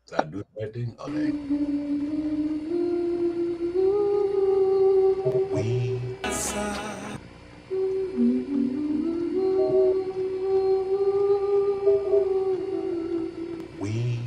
Did I do the right thing? Oh, dang. We we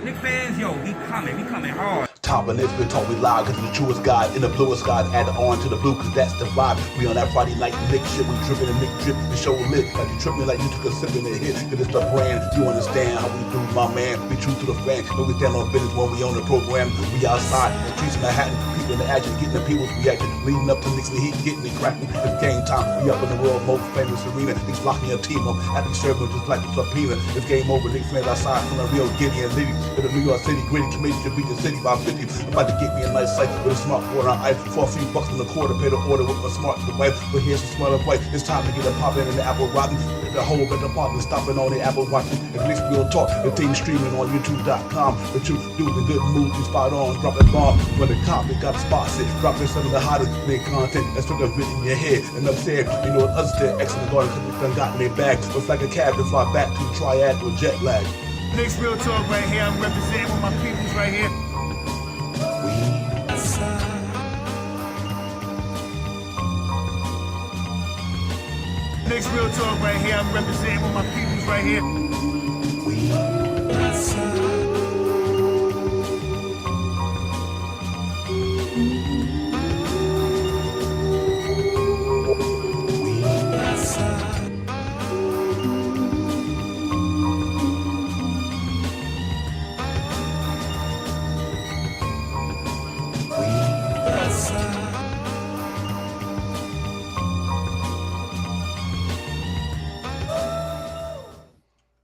Nick fans, yo, we coming hard. Top of this, we talk we loud, cause the truest God in the bluest God. Add on to the blue, cause that's the vibe. We on that Friday night Nick shit, we drippin' and Nick drip, the show lit. Like you trippin' like you took a sip in the hit. Cause it's the brand, you understand how we do, my man. We true to the fan, but we stand on business when we on the program. We outside, the streets in Manhattan, people in the action, getting the people's reaction. Leading up to Knicks and Heat, getting it cracking. It's game time, we up in the world most famous arena. Knicks locking your team up, at the serving just like a subpoena. It's game over, Knicks fans outside, feeling real giddy and litty. To the New York City, gritty committee to beat the city by 50. I'm about to get me a nice site with a smart water on ice for a few bucks in the quarter. Pay the order with my smart wife. But here's some smart advice. It's time to get a pop in the apple rotten. The whole bit of popping, stopping on the apple watching. At least we'll talk. The team streaming on YouTube.com. The truth, do the good moves, spot on, dropping bomb. When the cop, they got spots it. Dropping some of the hottest made content. That's what fit in your head. And upstairs, you know what others did. Excellent garden, because they done got in their bag. Looks like a cab to fly back to the triad with jet lag. Nick's real talk right here. I'm representing with my peoples right here. Nick's real talk right here. I'm representing with my peoples right here.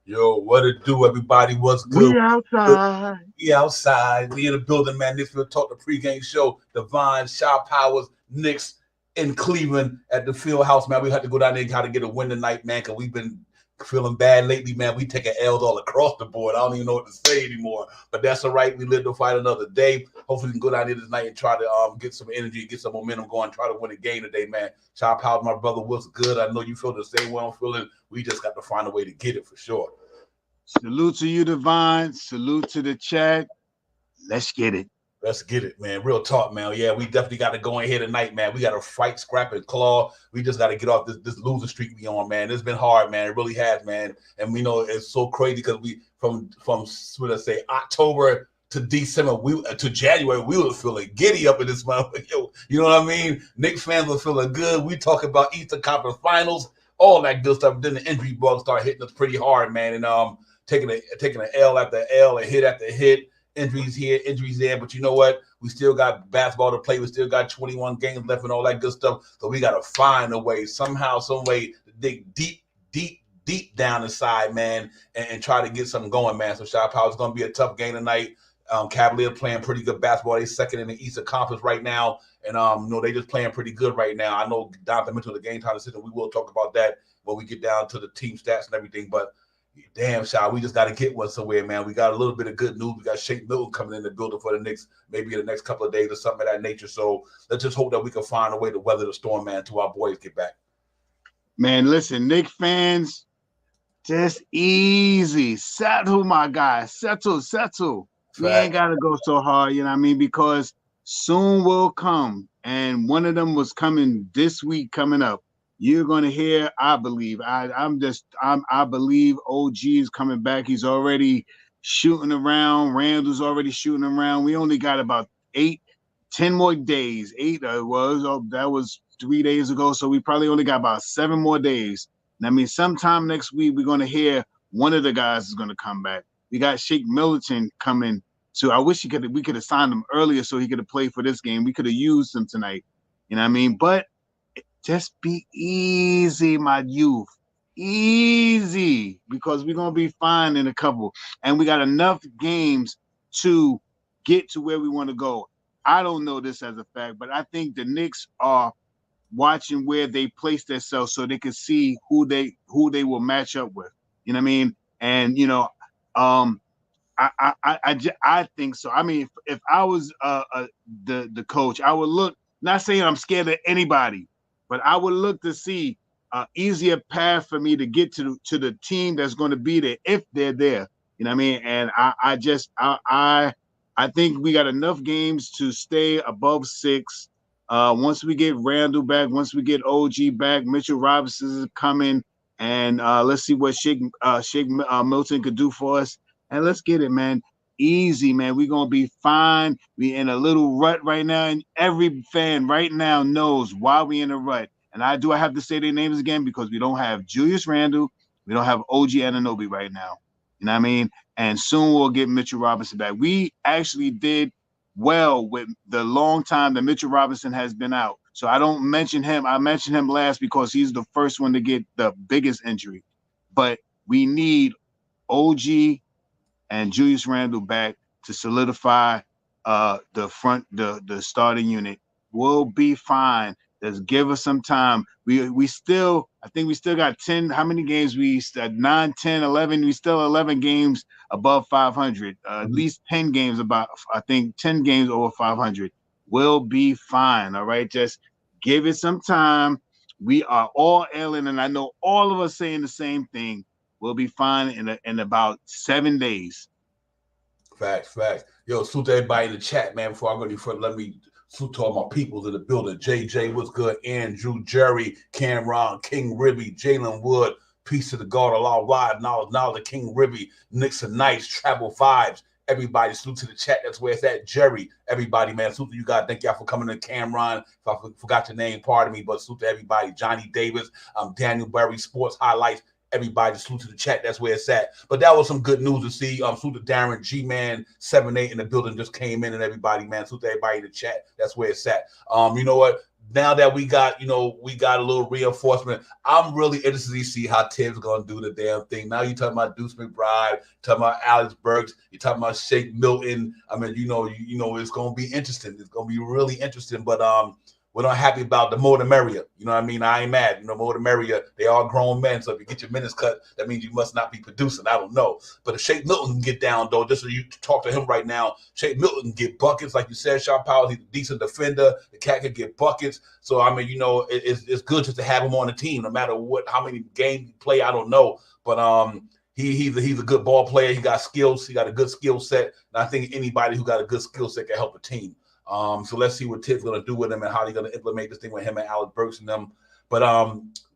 Yo, what it do, everybody? What's good? We outside. We outside. We in the building, man. This will talk the pregame show. Divine, Shaw Powers, Knicks in Cleveland at the Field House, man. We had to go down there and try to get a win tonight, man, because we've been feeling bad lately, man. We taking L's all across the board. I don't even know what to say anymore. But that's all right. We live to fight another day. Hopefully we can go down there tonight and try to get some energy, get some momentum going, try to win a game today, man. Shaw Powers, my brother, what's good? I know you feel the same way I'm feeling. We just got to find a way to get it for sure. Salute to you, Divine. Salute to the chat. Let's get it. Let's get it, man. Real talk, man. Yeah, we definitely got to go in here tonight, man. We got to fight, scrap, and claw. We just got to get off this losing streak we on, man. It's been hard, man. It really has, man. And we know it's so crazy because we from what I say October to December, to January, we were feeling giddy up in this month. You know what I mean? Knicks fans were feeling good. We talk about Eastern Conference Finals, all that good stuff. Then the injury bug started hitting us pretty hard, man. And taking an L after L and hit after hit. Injuries here, injuries there, but you know what? We still got basketball to play. We still got 21 games left and all that good stuff. So we got to find a way, somehow, some way, to dig deep down inside, man, and try to get something going, man. So Shaw Power is going to be a tough game tonight. Cavaliers playing pretty good basketball. They're second in the Eastern Conference right now, and they just playing pretty good right now. I know Donovan mentioned the game time decision. We will talk about that when we get down to the team stats and everything, but. Damn, Shaw, we just got to get one somewhere, man. We got a little bit of good news. We got Shake Milton coming in the building for the Knicks, maybe in the next couple of days or something of that nature. So let's just hope that we can find a way to weather the storm, man, till our boys get back. Man, listen, Knicks fans, just easy. Settle, my guy. Settle. We ain't got to go so hard, you know what I mean? Because soon will come. And one of them was coming this week coming up. You're gonna hear, I believe. I believe OG is coming back. He's already shooting around. Randall's already shooting around. We only got about 10 more days. That was 3 days ago. So we probably only got about 7 more days. And I mean, sometime next week we're gonna hear one of the guys is gonna come back. We got Shake Milton coming. So I wish we could have signed him earlier so he could have played for this game. We could have used him tonight. You know what I mean? But just be easy, my youth. Easy, because we're going to be fine in a couple. And we got enough games to get to where we want to go. I don't know this as a fact, but I think the Knicks are watching where they place themselves so they can see who they will match up with. You know what I mean? And, I think so. I mean, if I was the coach, I would look, not saying I'm scared of anybody, but I would look to see an easier path for me to get to the team that's going to be there if they're there. You know what I mean? And I think we got enough games to stay above 6. Once we get Randall back, once we get OG back, Mitchell Robinson is coming, and let's see what Shake Milton could do for us. And let's get it, man. Easy, man. We're gonna be fine. We in a little rut right now, and every fan right now knows why we in a rut. And I have to say their names again because we don't have Julius Randle, we don't have OG Anunoby right now. You know what I mean? And soon we'll get Mitchell Robinson back. We actually did well with the long time that Mitchell Robinson has been out. So I don't mention him. I mentioned him last because he's the first one to get the biggest injury. But we need OG and Julius Randle back to solidify the starting unit. We'll be fine. Just give us some time. I think we still got 10. How many games? We 9, 10, 11. We still 11 games above 500. At least 10 games I think 10 games over 500. We'll be fine. All right. Just give it some time. We are all ailing, and I know all of us saying the same thing. We'll be fine in about 7 days. Facts. Yo, salute to everybody in the chat, man. Before I go any further, let me salute to all my peoples in the building. JJ, what's good? Andrew, Jerry, Cameron, King Ribby, Jalen Wood, Peace to the God, Allah Wide, now the King Ribby, Nixon Nice, Travel Vibes. Everybody, salute to the chat. That's where it's at. Jerry, everybody, man. Salute to you guys. Thank y'all for coming to Cameron. If I forgot your name, pardon me, but salute to everybody. Johnny Davis, Daniel Berry, Sports Highlights. Everybody, salute to the chat. That's where it's at. But that was some good news to see. Salute to Darren, G-Man, 7-8 in the building just came in, and everybody, man. Salute to everybody in the chat. That's where it's at. You know what? Now that we got a little reinforcement, I'm really interested to see how Tibbs gonna do the damn thing. Now you talking about Deuce McBride, talking about Alex Burks, you talking about Shake Milton. I mean, you know, it's gonna be interesting. It's gonna be really interesting. But we're not happy about the more the merrier. You know what I mean? I ain't mad. You know, more the merrier. They are grown men. So if you get your minutes cut, that means you must not be producing. I don't know. But if Shake Milton can get down, though, just so you talk to him right now, Shake Milton can get buckets. Like you said, Sean Powell, he's a decent defender. The cat can get buckets. So, I mean, you know, it's good just to have him on the team, no matter how many games he play, I don't know. But he's a good ball player. He got skills. He got a good skill set. And I think anybody who got a good skill set can help a team. So let's see what Tibbs gonna do with him and how he's gonna implement this thing with him and Alex Burks and them. But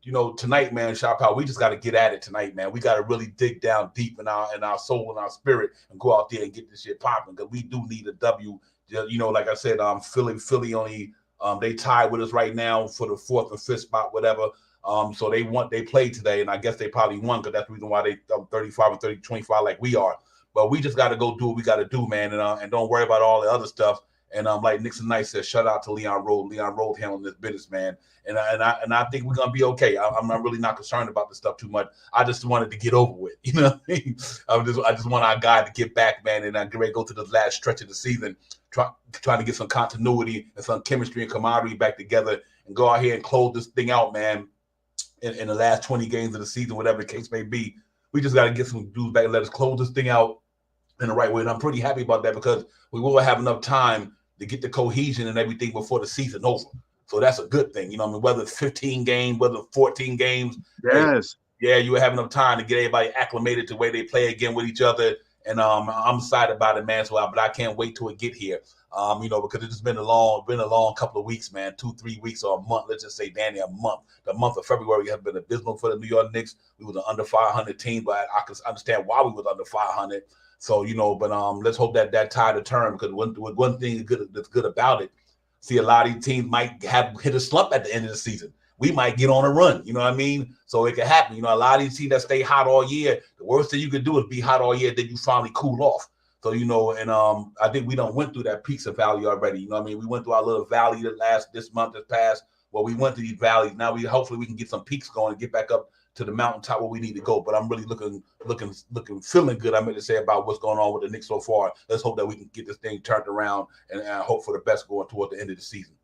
you know, tonight, man, Shop Out, we just gotta get at it tonight, man. We gotta really dig down deep in our soul and our spirit and go out there and get this shit popping because we do need a W. You know, like I said, Philly only they tied with us right now for the 4th and 5th spot, whatever. So they played today, and I guess they probably won because that's the reason why they 35 and 30, 25 like we are. But we just gotta go do what we gotta do, man, and don't worry about all the other stuff. And like Nixon Knight said, shout out to Leon Road. Leon Road handling this business, man. And I think we're gonna be okay. I'm really not concerned about this stuff too much. I just wanted to get over with. You know what I mean? I just want our guy to get back, man, and I'm ready to go to the last stretch of the season, trying to get some continuity and some chemistry and camaraderie back together and go out here and close this thing out, man. In the last 20 games of the season, whatever the case may be, we just got to get some dudes back and let us close this thing out in the right way. And I'm pretty happy about that because we will have enough time to get the cohesion and everything before the season over. So that's a good thing. You know what I mean? Whether it's 15 games, whether it's 14 games. Yes. Yeah, you will have enough time to get everybody acclimated to the way they play again with each other. And I'm excited about it, man. But I can't wait till it get here. You know, because it's been a long couple of weeks, man. 2-3 weeks or a month. Let's just say, Danny, a month. The month of February has been abysmal for the New York Knicks. We was an under 500 team, but I can understand why we was under 500. So, you know, but let's hope that tide of turn because one thing that's good about it, see, a lot of these teams might have hit a slump at the end of the season. We might get on a run, you know what I mean? So it can happen. You know, a lot of these teams that stay hot all year, the worst thing you can do is be hot all year, then you finally cool off. So, you know, and I think we done went through that peaks and valley already. You know what I mean? We went through our little valley this month that passed. Well, we went through these valleys. Now hopefully we can get some peaks going and get back up to the mountaintop where we need to go. But I'm really feeling good, I meant to say, about what's going on with the Knicks so far. Let's hope that we can get this thing turned around and hope for the best going toward the end of the season.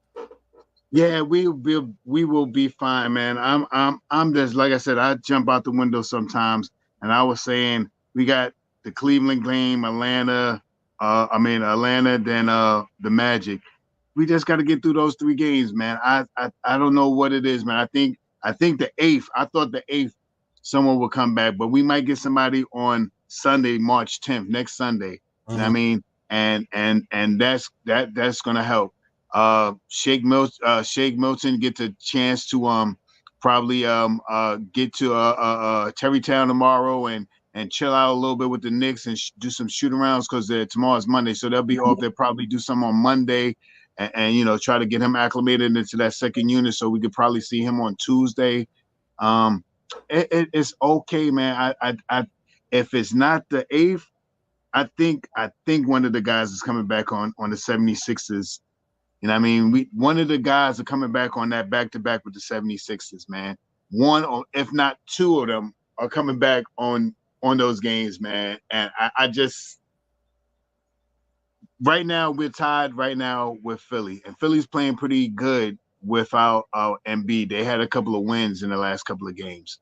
Yeah, we will be fine, man. I'm just, like I said, I jump out the window sometimes, and I was saying we got the Cleveland game, Atlanta, then the Magic. We just got to get through those 3 games, man. I don't know what it is, man. I think the 8th, I thought the 8th someone will come back, but we might get somebody on Sunday, March 10th, next Sunday. You know what I mean? And that's gonna help. Shake Milton gets a chance to probably get to Terrytown tomorrow and chill out a little bit with the Knicks and do some shoot arounds because tomorrow's Monday, so they'll be off. They'll probably do some on Monday and you know, try to get him acclimated into that second unit so we could probably see him on Tuesday. It's okay, man. I if it's not the 8th, I think one of the guys is coming back on the 76ers. You know what I mean? One of the guys are coming back on that back-to-back with the 76ers, man. One or if not two of them are coming back on those games, man. And I just right now we're tied right now with Philly. And Philly's playing pretty good without Embiid. They had a couple of wins in the last couple of games.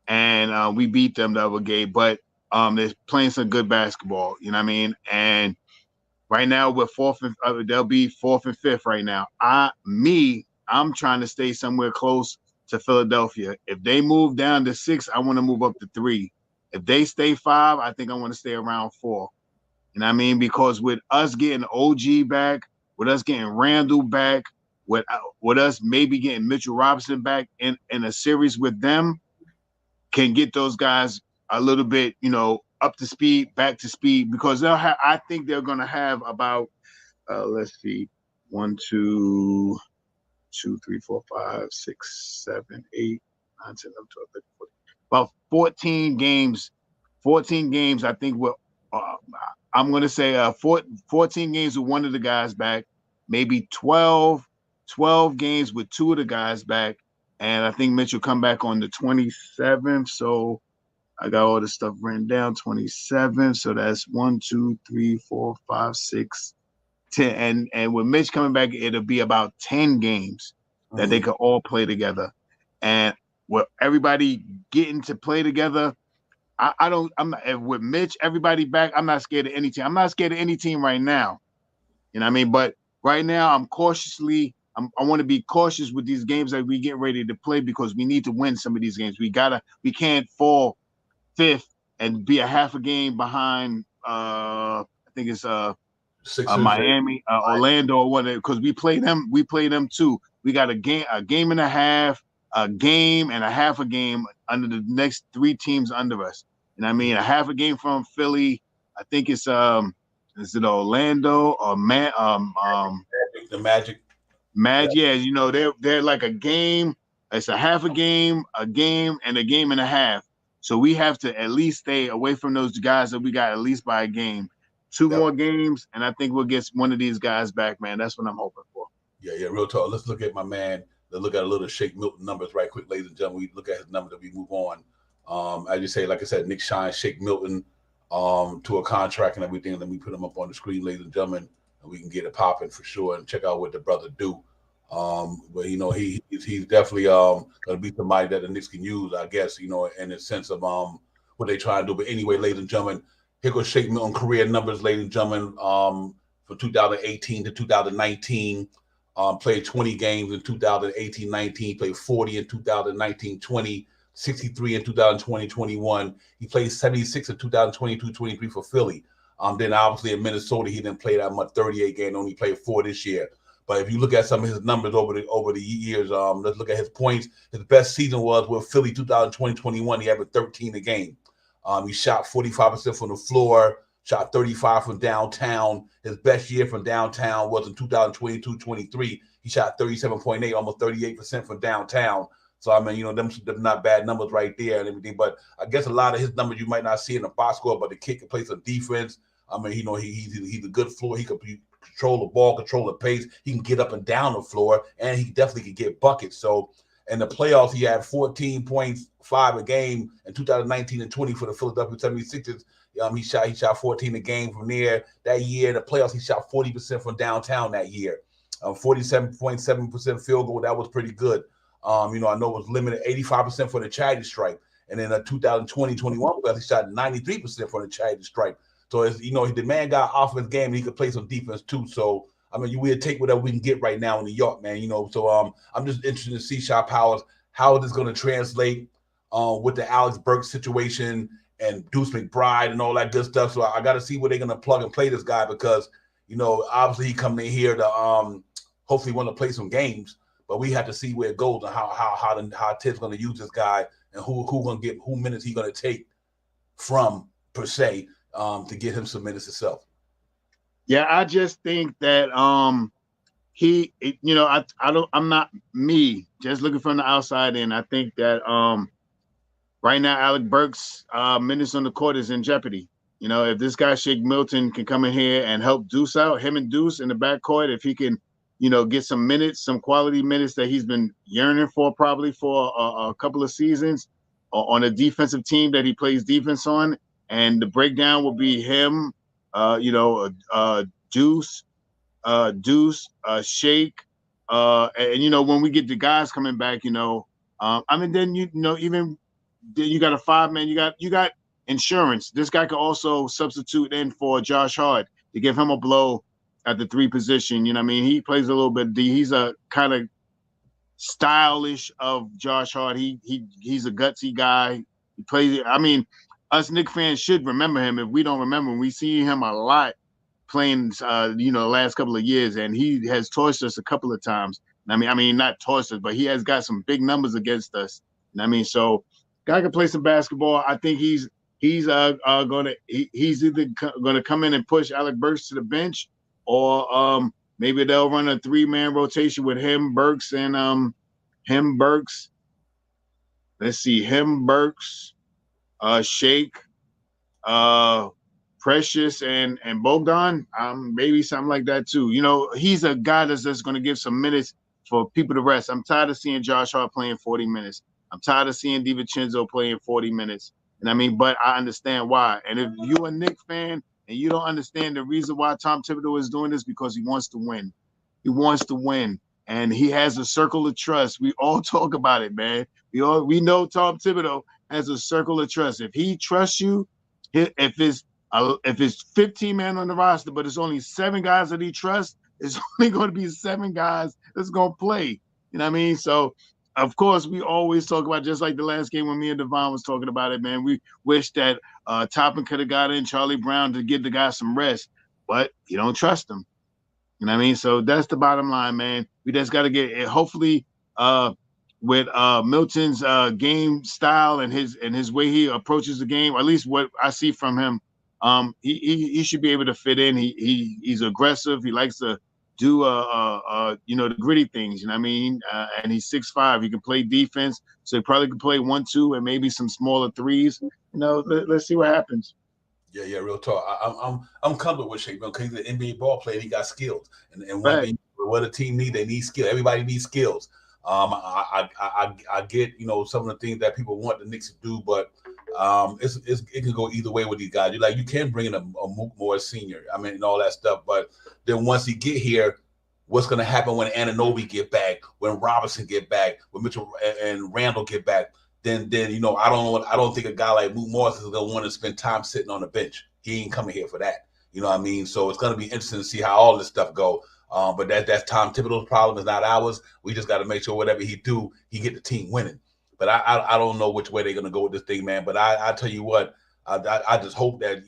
And we beat them the other game, but they're playing some good basketball, you know what I mean? And right now we're they'll be 4th and 5th right now. I'm trying to stay somewhere close to Philadelphia. If they move down to 6, I want to move up to 3. If they stay 5, I think I want to stay around 4. You know what I mean? Because with us getting OG back, with us getting Randall back, with us maybe getting Mitchell Robinson back in a series with them, can get those guys a little bit, you know, up to speed, back to speed, because I think they're going to have about, let's see, 1, 2, 3, 4, 5, 6, 7, 8, 9, 10, 11, 12, 13, 14. About 14 games. 14 games, I think I'm going to say 14 games with one of the guys back, maybe 12 games with 2 of the guys back. And I think Mitch will come back on the 27th. So I got all the stuff written down, 27. So that's 1, 2, 3, 4, 5, 6, 10. And with Mitch coming back, it'll be about 10 games that they could all play together. And with everybody getting to play together, I'm not, with Mitch, everybody back, I'm not scared of any team. I'm not scared of any team right now. You know what I mean? But right now, I want to be cautious with these games that we get ready to play because we need to win some of these games. We can't fall 5th and be a half a game behind. I think it's Miami, Orlando, or whatever. Because we play them too. We got a game and a half, a game and a half a game under the next 3 teams under us. You know what I mean? A half a game from Philly. I think it's is it Orlando or the Magic? Yeah, you know, they're like a game. It's a half a game, and a game and a half. So we have to at least stay away from those guys that we got at least by a game. 2 more games, and I think we'll get one of these guys back, man. That's what I'm hoping for. Yeah, real talk. Let's look at my man. Let's look at a little Shake Milton numbers right quick, ladies and gentlemen. We look at his number that we move on. As you say, like I said, Nick Shine, Shake Milton to a contract and everything. Let me put him up on the screen, ladies and gentlemen, and we can get it popping for sure and check out what the brother do. But you know, he's definitely going to be somebody that the Knicks can use, I guess, you know, in the sense of what they try to do. But anyway, ladies and gentlemen, here goes Shake Milton career numbers, ladies and gentlemen, from 2018 to 2019. Played 20 games in 2018-19, played 40 in 2019-20, 63 in 2020-21. He played 76 in 2022-23 for Philly. Then obviously in Minnesota, he didn't play that much, 38 games, only played 4 this year. But if you look at some of his numbers over the years, let's look at his points. His best season was with Philly 2020-21. He averaged 13 a game. He shot 45% from the floor, shot 35 from downtown. His best year from downtown was in 2022-23. He shot 37.8, almost 38% from downtown. So, I mean, you know, them not bad numbers right there and everything. But I guess a lot of his numbers you might not see in the box score, but the kid can play some defense. I mean, you know, he's a good floor. He could control the ball, control the pace. He can get up and down the floor, and he definitely can get buckets. So, in the playoffs, he had 14.5 a game in 2019 and 20 for the Philadelphia 76ers. He shot 14 a game from there. That year in the playoffs, he shot 40% from downtown that year. 47.7% field goal. That was pretty good. You know, I know it was limited 85% for the charity stripe. And then 2020-21, he shot 93% for the charity stripe. So, you know, the man got offense game, and he could play some defense too. So, I mean, we'll take whatever we can get right now in New York, man. You know, so I'm just interested to see Shaw Powers, how it is going to translate with the Alex Burks situation Deuce McBride and all that good stuff. So I got to see where they're going to plug and play this guy because, obviously he coming in here to hopefully want to play some games, but we have to see where it goes and how Ted's going to use this guy and who minutes he's going to take from per se to get him some minutes himself. Yeah, I just think that I'm not me just looking from the outside in. I think that right now Alec Burks' minutes on the court is in jeopardy. If this guy Shake Milton can come in here and help Deuce out, him and Deuce in the backcourt, if he can, get some minutes, some quality minutes that he's been yearning for probably for a couple of seasons on a defensive team that he plays defense on, and the breakdown will be him, Deuce, Shake, and when we get the guys coming back, then even then you got a 5-man, you got insurance. This guy could also substitute in for Josh Hart to give him a blow at the 3 position. He plays a little bit D. He's a kind of stylish of Josh Hart. He's a gutsy guy. He plays. Us Knicks fans should remember him. If we don't remember, we see him a lot playing, the last couple of years, and he has torched us a couple of times. Not torched us, but he has got some big numbers against us. So guy can play some basketball. I think he's either gonna come in and push Alec Burks to the bench, or maybe they'll run a 3-man rotation with him, Burks, and him, Burks. Let's see, him, Burks, Shake, Precious, and Bogdan. Maybe something like that too. He's a guy that's just gonna give some minutes for people to rest. I'm tired of seeing Josh Hart playing 40 minutes. I'm tired of seeing DiVincenzo playing 40 minutes. But I understand why. And if you're a Knicks fan and you don't understand the reason why Tom Thibodeau is doing this, because he wants to win. He wants to win. And he has a circle of trust. We all talk about it, man. We know Tom Thibodeau has a circle of trust. If he trusts you, if it's 15 men on the roster, but it's only 7 guys that he trusts, it's only going to be 7 guys that's going to play. So, of course, we always talk about, just like the last game when me and Devon was talking about it, man, we wish that Toppin could have got in Charlie Brown to give the guy some rest, but you don't trust him. So that's the bottom line, man. We just got to get it. Hopefully, with Milton's game style and his way he approaches the game, or at least what I see from him, he should be able to fit in. He's aggressive. He likes to do the gritty things, and he's 6'5". He can play defense, so he probably could play 1-2 and maybe some smaller threes. Let's see what happens. Yeah, real talk. I'm comfortable with Shake because he's an NBA ball player. He got skills, and right. What a team needs, they need skill. Everybody needs skills. I get some of the things that people want the Knicks to do, but it can go either way with these guys. You can bring in a Mook Morris senior, and all that stuff, but then once he get here, what's going to happen when Anunoby get back, when Robinson get back, when Mitchell and Randall get back? Then I don't think a guy like Mook Morris is going to want to spend time sitting on the bench. He ain't coming here for that. So it's going to be interesting to see how all this stuff go. But that's Tom Thibodeau's problem. It's not ours. We just got to make sure whatever he do, he get the team winning. But I don't know which way they're going to go with this thing, man. But I tell you what, I just hope that,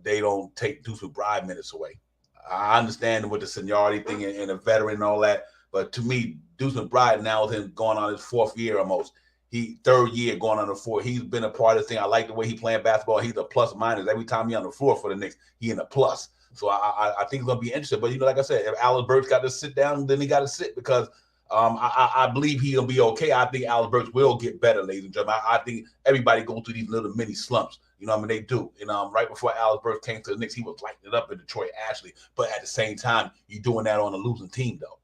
they don't take Deuce McBride minutes away. I understand with the seniority thing and a veteran and all that. But to me, Deuce McBride now is going on his 4th year almost. He 3rd year going on the 4th. He's been a part of this thing. I like the way he playing basketball. He's a plus minus. Every time he's on the floor for the Knicks, he in a plus. So I think it's going to be interesting. But, like I said, if Alec Burks got to sit down, then he got to sit because I believe he'll be okay. I think Alec Burks will get better, ladies and gentlemen. I think everybody goes through these little mini slumps. They do. Right before Alec Burks came to the Knicks, he was lighting it up in Detroit, actually. But at the same time, you're doing that on a losing team, though.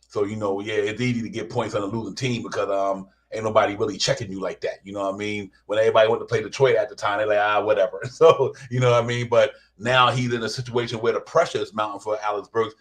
So, it's easy to get points on a losing team because ain't nobody really checking you like that. When everybody went to play Detroit at the time, they're like, whatever. So, But now he's in a situation where the pressure is mounting for Alex Burks.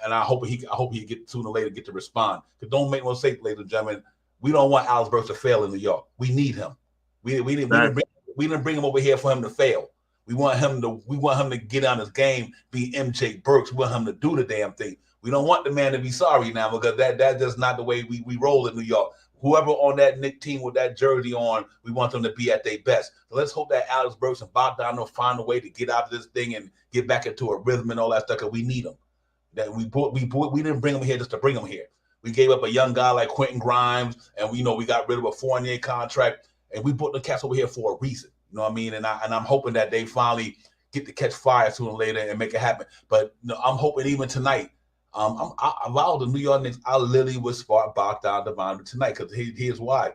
And I hope he get sooner or later get to respond. Because don't make no mistake, ladies and gentlemen, we don't want Alex Burks to fail in New York. We need him. We didn't bring him over here for him to fail. We want him to get on his game, be MJ Burks. We want him to do the damn thing. We don't want the man to be sorry now because that's just not the way we roll in New York. whoever on that Knicks team with that jersey on, we want them to be at their best. So let's hope that Alex Burks and Bogdan will find a way to get out of this thing and get back into a rhythm and all that stuff, because we need them. That we didn't bring them here just to bring them here. We gave up a young guy like Quentin Grimes, and we got rid of a Fournier contract, and we brought the cats over here for a reason. You know what I mean? And I'm hoping that they finally get to catch fire sooner or later and make it happen. But I'm hoping even tonight, if I was the New York Knicks, I literally would start Bogdan Bogdanovic tonight, because here's why.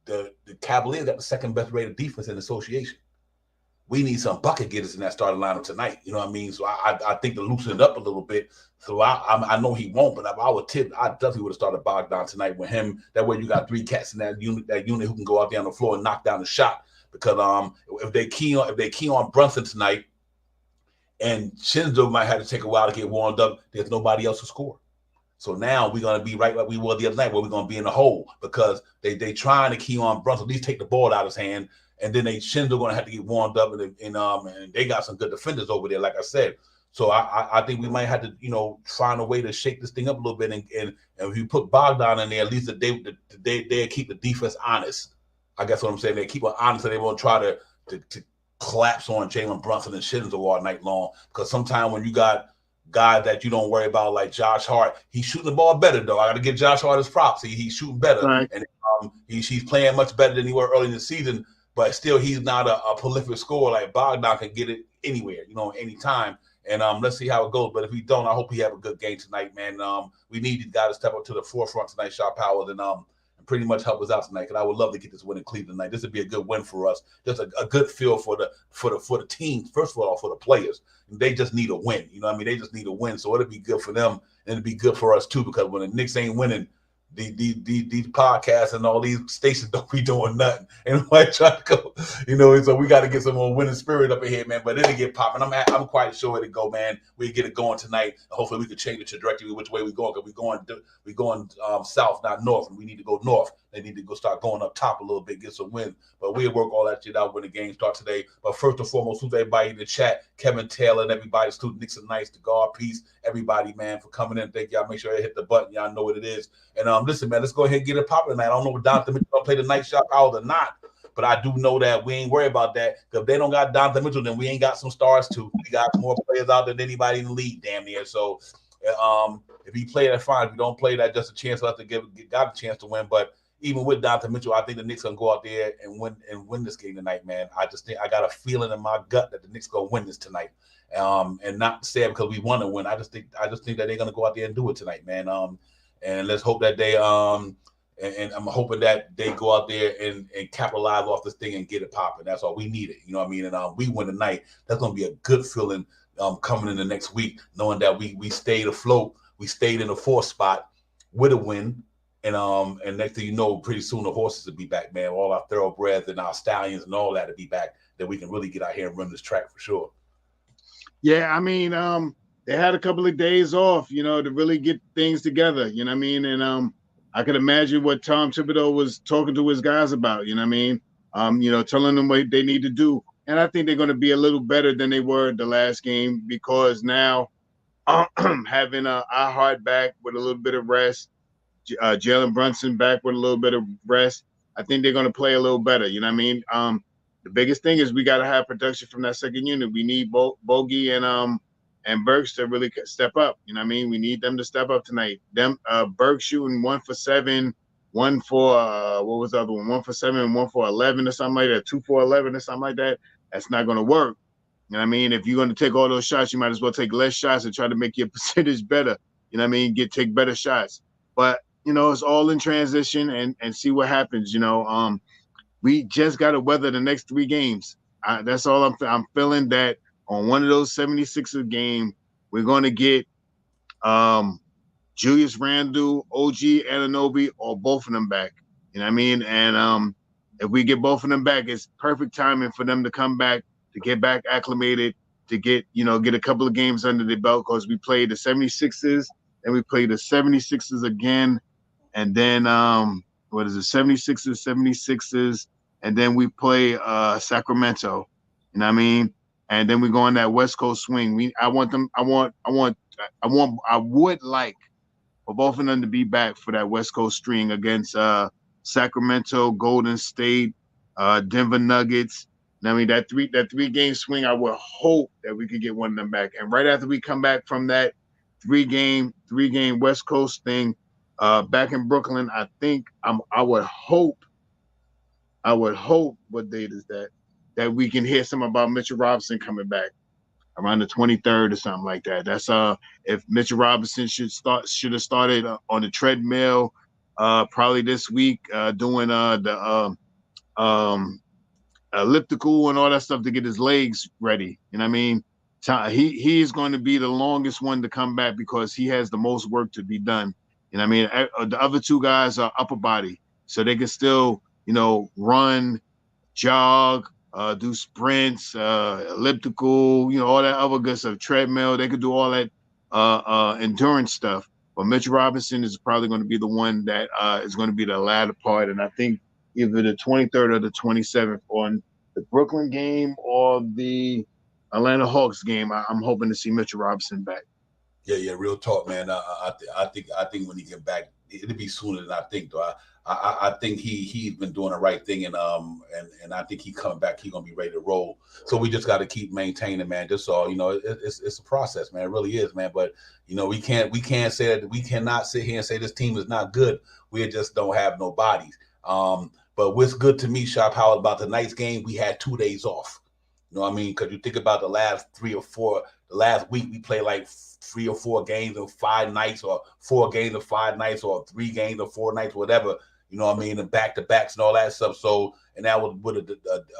The Cavaliers got the second best rated defense in the association. We need some bucket getters in that starting lineup tonight. You know what I mean? So I think to loosen it up a little bit. So I know he won't, but if I would tip, I definitely would have started Bogdan tonight with him. That way you got three cats in that unit who can go out there on the floor and knock down the shot. Because if they key on Brunson tonight, and Shinzo might have to take a while to get warmed up, there's nobody else to score. So now we're going to be right like we were the other night, where we're going to be in the hole, because they trying to key on Brunson, at least take the ball out of his hand, and then Shinzo going to have to get warmed up, and they got some good defenders over there, like I said. So I think we might have to find a way to shake this thing up a little bit, and if you put Bogdan in there, at least they keep the defense honest. I guess what I'm saying, they keep it honest, so they won't try to collapse on Jalen Brunson and Shinzo all night long. Because sometimes when you got guys that you don't worry about, like Josh Hart, he's shooting the ball better, though. I got to give Josh Hart his props. He's shooting better, right. And he's playing much better than he was early in the season. But still, he's not a prolific scorer. Like Bogdan can get it anywhere, anytime. And let's see how it goes. But if he don't, I hope he have a good game tonight, man. We need these guys to step up to the forefront tonight, Sharp Powers, and pretty much help us out tonight. Because I would love to get this win in Cleveland tonight. This would be a good win for us. Just a good feel for the team. First of all, for the players, they just need a win. You know what I mean? They just need a win. So it'll be good for them, and it'll be good for us too. Because when the Knicks ain't winning, these podcasts and all these stations don't be doing nothing, and I try to go, so we got to get some more winning spirit up in here, man. But it'll get popping. I'm quite sure it'll go, man. We get it going tonight. Hopefully we can change the trajectory which way we going, because we going south, not north, and we need to go north. They need to go start going up top a little bit, get some wins. But we'll work all that shit out when the game starts today. But first and foremost, who's everybody in the chat? Kevin Taylor and everybody, Student Nixon Nice, the guard piece, everybody, man, for coming in. Thank y'all. Make sure you hit the button. Y'all know what it is. And listen, man, let's go ahead and get it popping tonight. I don't know if Donovan Mitchell gonna play the night shot hours or not, but I do know that we ain't worried about that. Because if they don't got Donovan Mitchell, then we ain't got some stars too. We got more players out than anybody in the league, damn near. So if he play, that's fine. If you don't play, that's just a chance for us to got a chance to win. But even with Donovan Mitchell, I think the Knicks gonna go out there and win this game tonight, man. I just think I got a feeling in my gut that the Knicks gonna win this tonight. And not say because we want to win. I just think that they're gonna go out there and do it tonight, man. And let's hope that they and I'm hoping that they go out there and capitalize off this thing and get it popping. That's all we needed. You know what I mean? And we win tonight. That's gonna be a good feeling coming in the next week, knowing that we stayed afloat. We stayed in the fourth spot with a win. And next thing you know, pretty soon the horses will be back, man. All our thoroughbreds and our stallions and all that will be back. That we can really get out here and run this track for sure. Yeah, I mean, they had a couple of days off, to really get things together. You know what I mean? And I could imagine what Tom Thibodeau was talking to his guys about. You know what I mean? Telling them what they need to do. And I think they're going to be a little better than they were the last game, because now having our heart back with a little bit of rest. Jalen Brunson back with a little bit of rest. I think they're going to play a little better. You know what I mean? The biggest thing is we got to have production from that second unit. We need Bogey and Burks to really step up. You know what I mean? We need them to step up tonight. Burks shooting 1 for 7, 1 for what was the other one? 1 for 7 and 1 for 11 or something like that. 2 for 11 or something like that. That's not going to work. You know what I mean? If you're going to take all those shots, you might as well take less shots and try to make your percentage better. You know what I mean? Take better shots. But it's all in transition and see what happens. We just got to weather the next 3 games. That's all I'm feeling, that on one of those 76er game, we're going to get Julius Randle, OG Anunoby, or both of them back. You know what I mean? And if we get both of them back, it's perfect timing for them to come back, to get back acclimated, to get a couple of games under the belt, because we played the 76ers and we played the 76ers again. And then, 76ers, and then we play Sacramento. You know what I mean? And then we go on that West Coast swing. I would like for both of them to be back for that West Coast string against Sacramento, Golden State, Denver Nuggets. I mean, that three game swing, I would hope that we could get one of them back. And right after we come back from that three game West Coast thing, back in Brooklyn, I think I would hope, what date is that we can hear something about Mitchell Robinson coming back around the 23rd or something like that. That's if Mitchell Robinson should have started on the treadmill probably this week, doing the elliptical and all that stuff to get his legs ready. You know what I mean? He's going to be the longest one to come back because he has the most work to be done. You know what I mean? The other two guys are upper body, so they can still, run, jog, do sprints, elliptical, all that other good stuff, treadmill. They could do all that endurance stuff. But Mitch Robinson is probably going to be the one that is going to be the latter part. And I think either the 23rd or the 27th on the Brooklyn game or the Atlanta Hawks game, I'm hoping to see Mitchell Robinson back. Yeah, real talk, man. I think when he get back, it'll be sooner than I think, though. I think he's been doing the right thing, and I think he coming back. He's gonna be ready to roll. So we just got to keep maintaining, man. Just so it's a process, man. It really is, man. But we can't say that we cannot sit here and say this team is not good. We just don't have no bodies. But what's good to me, Shop Howard, about tonight's game, we had 2 days off. You know what I mean? Because you think about the last week we played like 3 or 4 games in 5 nights, or 4 games in 5 nights, or 3 games in 4 nights, whatever. You know what I mean? And back-to-backs and all that stuff. So, and that would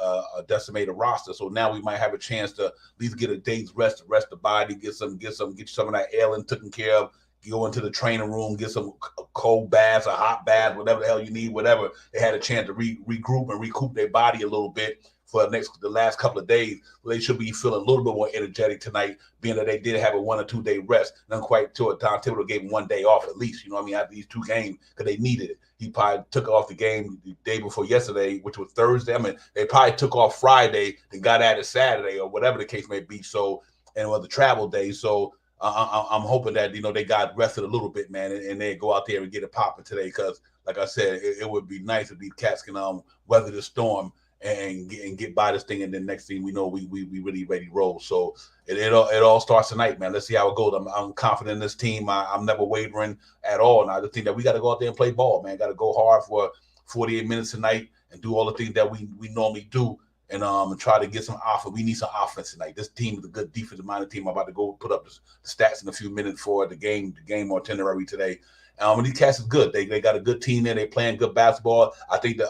a decimated roster. So now we might have a chance to at least get a day's rest the body, get some of that ailing taken care of, go into the training room, get some cold baths, a hot bath, whatever the hell you need, whatever. They had a chance to regroup and recoup their body a little bit for the last couple of days. They should be feeling a little bit more energetic tonight, being that they did have a 1 or 2 day rest. Not quite till Don Thibodeau gave them 1 day off at least, after these 2 games, because they needed it. He probably took off the game the day before yesterday, which was Thursday. I mean, they probably took off Friday and got at it Saturday or whatever the case may be. So, and it was the travel day. So I'm hoping that, they got rested a little bit, man, and they go out there and get it popping today. Because, like I said, it would be nice if these cats can weather the storm and get by this thing, and then next thing we know, we really ready to roll. So it all starts tonight, man. Let's see how it goes. I'm confident in this team. I'm never wavering at all. And I just think that we got to go out there and play ball, man. Got to go hard for 48 minutes tonight and do all the things that we normally do, and try to get some offense. We need some offense tonight. This team is a good defensive-minded team. I'm about to go put up the stats in a few minutes for the game itinerary today. And these cats is good. They got a good team there. They playing good basketball. I think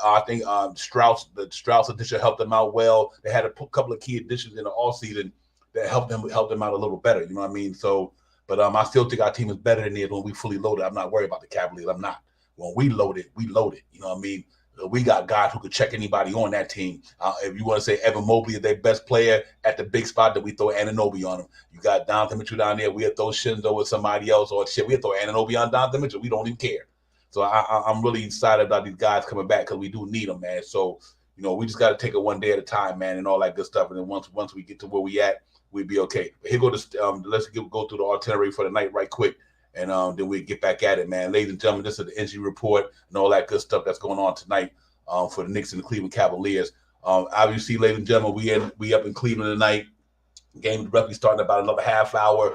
Strauss addition helped them out well. They had a couple of key additions in the offseason that helped them out a little better. You know what I mean? So, but I still think our team is better than it when we fully loaded. I'm not worried about the Cavaliers. I'm not. When we loaded. You know what I mean? We got guys who could check anybody on that team. If you want to say Evan Mobley is their best player at the big spot, then we throw Anunoby on him. You got Donovan Mitchell down there. We'll throw Shinzo with somebody else, or shit. We'll throw Anunoby on Donovan Mitchell. We don't even care. So I'm really excited about these guys coming back because we do need them, man. So, we just got to take it 1 day at a time, man, and all that good stuff. And then once we get to where we at, we'll be okay. But here go to let's go through the itinerary for the night right quick. And then we'll get back at it, man. Ladies and gentlemen, this is the injury report and all that good stuff that's going on tonight for the Knicks and the Cleveland Cavaliers. Obviously, ladies and gentlemen, we up in Cleveland tonight. Game roughly starting about another half hour.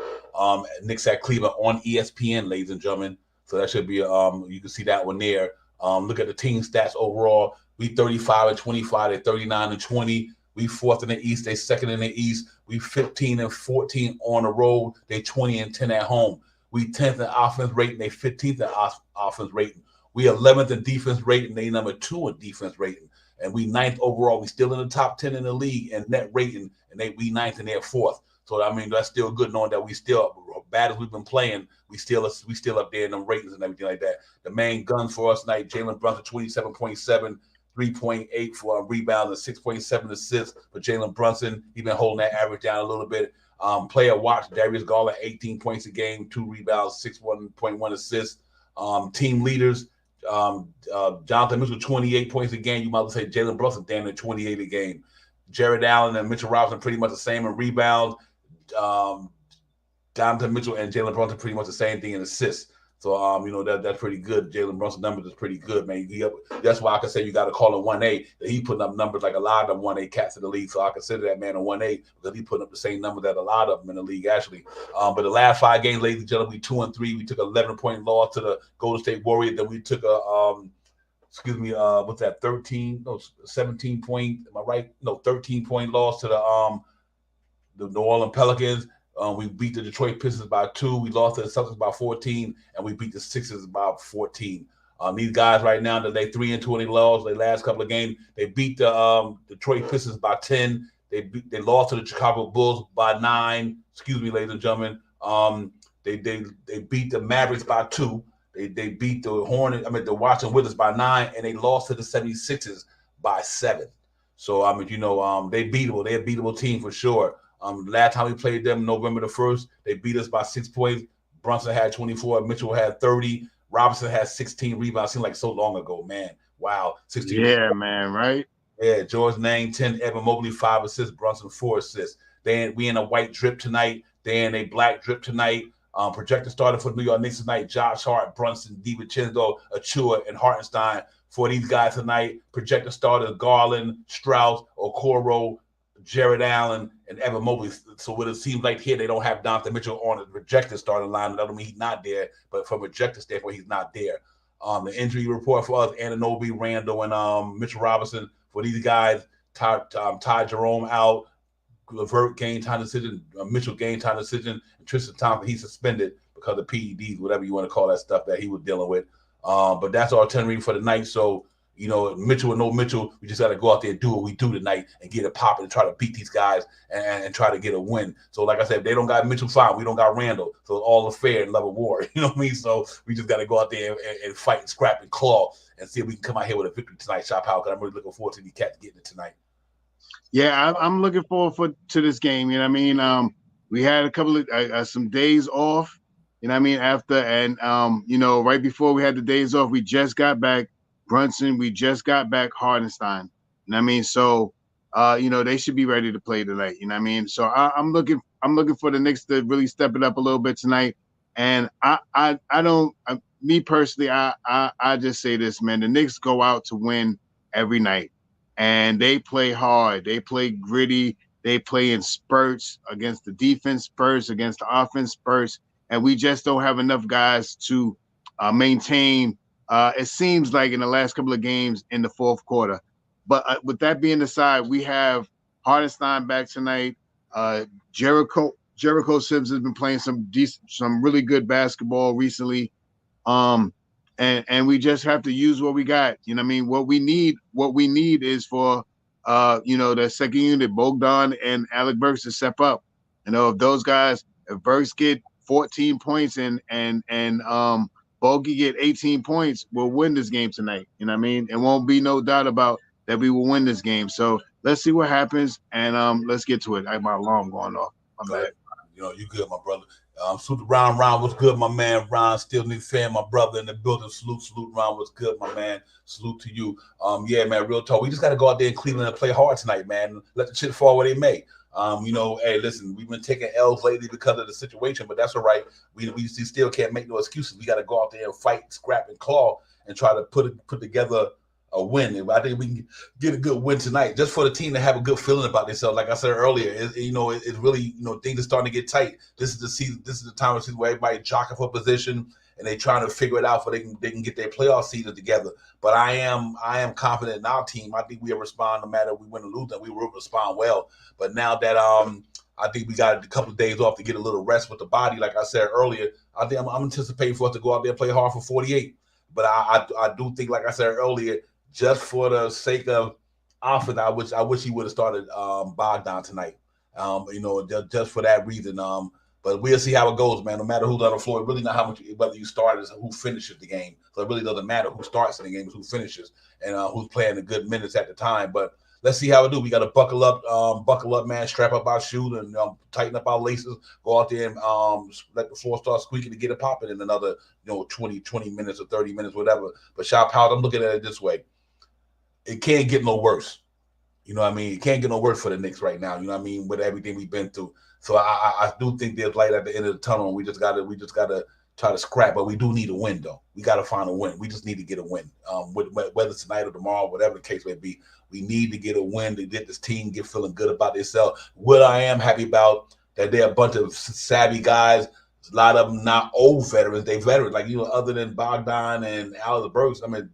Knicks at Cleveland on ESPN, ladies and gentlemen. So that should be you can see that one there. Look at the team stats overall. We 35-25. They're 39-20. We 4th in the East. They 2nd in the East. We 15-14 on the road. They 20-10 at home. We 10th in offense rating. They 15th in offense rating. We 11th in defense rating. They number 2 in defense rating. And we 9th overall. We still in the top 10 in the league in net rating. And we 9th and they're 4th. So, I mean, that's still good knowing that we still, bad as we've been playing, we still up there in them ratings and everything like that. The main guns for us tonight, Jalen Brunson, 27.7, 3.8 for rebounds and 6.7 assists for Jalen Brunson. He's been holding that average down a little bit. Player watch, Darius Garland, 18 points a game, 2 rebounds, 6.1 assists. Team leaders, Jonathan Mitchell, 28 points a game. You might say Jalen Brunson, damn near 28 a game. Jared Allen and Mitchell Robinson pretty much the same in rebounds. Jonathan Mitchell and Jalen Brunson pretty much the same thing in assists. So you know that's pretty good. Jalen Brunson's numbers is pretty good, man. That's why I can say you got to call him 1A. That he putting up numbers like a lot of 1A cats in the league. So I consider that man a 1A because he putting up the same numbers that a lot of them in the league actually. But the last 5 games, ladies and gentlemen, we 2-3. We took 11-point loss to the Golden State Warriors. Then we took a what's that? 17 point. Am I right? No, 13-point loss to the New Orleans Pelicans. We beat the Detroit Pistons by 2. We lost to the Celtics by 14, and we beat the Sixers by 14. These guys right now, they 3-2 lost. Their last couple of games, they beat the Detroit Pistons by 10. They lost to the Chicago Bulls by 9. Excuse me, ladies and gentlemen. They beat the Mavericks by 2. They beat the Washington Wizards by 9, and they lost to the 76ers by 7. So they beatable. They're a beatable team for sure. Last time we played them, November the 1st, they beat us by 6 points. Brunson had 24, Mitchell had 30, Robinson had 16 rebounds. Seemed like so long ago, man. Wow, 16. Yeah, rebounds. Man, right? Yeah, George Nang 10, Evan Mobley 5 assists, Brunson 4 assists. We in a white drip tonight. They in a black drip tonight. Projected starter for New York Knicks tonight: Josh Hart, Brunson, DiVincenzo, Achua, and Hartenstein. For these guys tonight, projected starters: Garland, Strauss, Okoro, Jared Allen, and Evan Mobley. So what it seems like here, they don't have Donovan Mitchell on the projected starting line. That doesn't mean he's not there, but from a projected standpoint, he's not there. The injury report for us: Anunoby, Randall, and Mitchell Robinson. For these guys, Ty Jerome out. Levert gained time decision, Mitchell gained time decision, and Tristan Thompson, he's suspended because of PEDs, whatever you want to call that stuff that he was dealing with. But that's our 10 reading for the night. So, Mitchell and no Mitchell, we just got to go out there and do what we do tonight and get it popping and try to beat these guys and try to get a win. So, like I said, if they don't got Mitchell, fine. We don't got Randall. So, it's all fair and love of war. You know what I mean? So, we just got to go out there and fight and scrap and claw and see if we can come out here with a victory tonight, Shop House, because I'm really looking forward to these cats getting it tonight. Yeah, I'm looking forward to this game. You know what I mean? We had a couple of some days off. You know what I mean? After and right before we had the days off, we just got back Brunson. We just got back Hartenstein. You know what I mean? So, they should be ready to play tonight. You know what I mean? So I'm looking for the Knicks to really step it up a little bit tonight. And me personally, I just say this, man. The Knicks go out to win every night. And they play hard. They play gritty. They play in spurts against the defense, spurts against the offense, spurts. And we just don't have enough guys to maintain. It seems like in the last couple of games in the fourth quarter. But with that being the side, we have Hartenstein back tonight. Jericho Sims has been playing some really good basketball recently. And we just have to use what we got. You know what I mean? What we need is for the second unit, Bogdan and Alec Burks, to step up. If those guys, if Burks get 14 points and Bogey get 18 points, we'll win this game tonight. You know what I mean? It won't be no doubt about that we will win this game. So let's see what happens, and let's get to it. I have my alarm going off. I'm bad. You good, my brother. Salute Ron. What's good, my man? Ron, still Knicks fan, my brother in the building. Salute, Ron. What's good, my man? Salute to you. Yeah, man, real talk. We just got to go out there in Cleveland and play hard tonight, man. Let the shit fall where they may. Hey, listen, we've been taking L's lately because of the situation, but that's all right. We still can't make no excuses. We got to go out there and fight, scrap, and claw and try to put together a win. And I think we can get a good win tonight, just for the team to have a good feeling about themselves. Like I said earlier, it's really things are starting to get tight. This is the season. This is the time of the season where everybody jockeying for position and they trying to figure it out so they can get their playoff season together. But I am confident in our team. I think we'll respond no matter if we win or lose. That we will respond well. But now that I think we got a couple of days off to get a little rest with the body. Like I said earlier, I think I'm anticipating for us to go out there and play hard for 48. But I do think, like I said earlier, just for the sake of offense, I wish he would have started Bogdan tonight. Just for that reason. But we'll see how it goes, man. No matter who's on the floor, really not how much whether you start is who finishes the game. So it really doesn't matter who starts in the game, it's who finishes and who's playing the good minutes at the time. But let's see how it do. We got to buckle up, man. Strap up our shoes and tighten up our laces. Go out there and let the floor start squeaking to get it popping in another 20 minutes or 30 minutes, whatever. But Shop House, I'm looking at it this way. It can't get no worse. You know what I mean? It can't get no worse for the Knicks right now. You know what I mean? With everything we've been through. So I do think there's light at the end of the tunnel. And we just gotta try to scrap, but we do need a win, though. We got to find a win. We just need to get a win. Whether it's tonight or tomorrow, whatever the case may be, we need to get a win to get this team get feeling good about themselves. What I am happy about that they're a bunch of savvy guys. A lot of them not old veterans; they veterans. Like other than Bogdan and Alex Burks, I mean,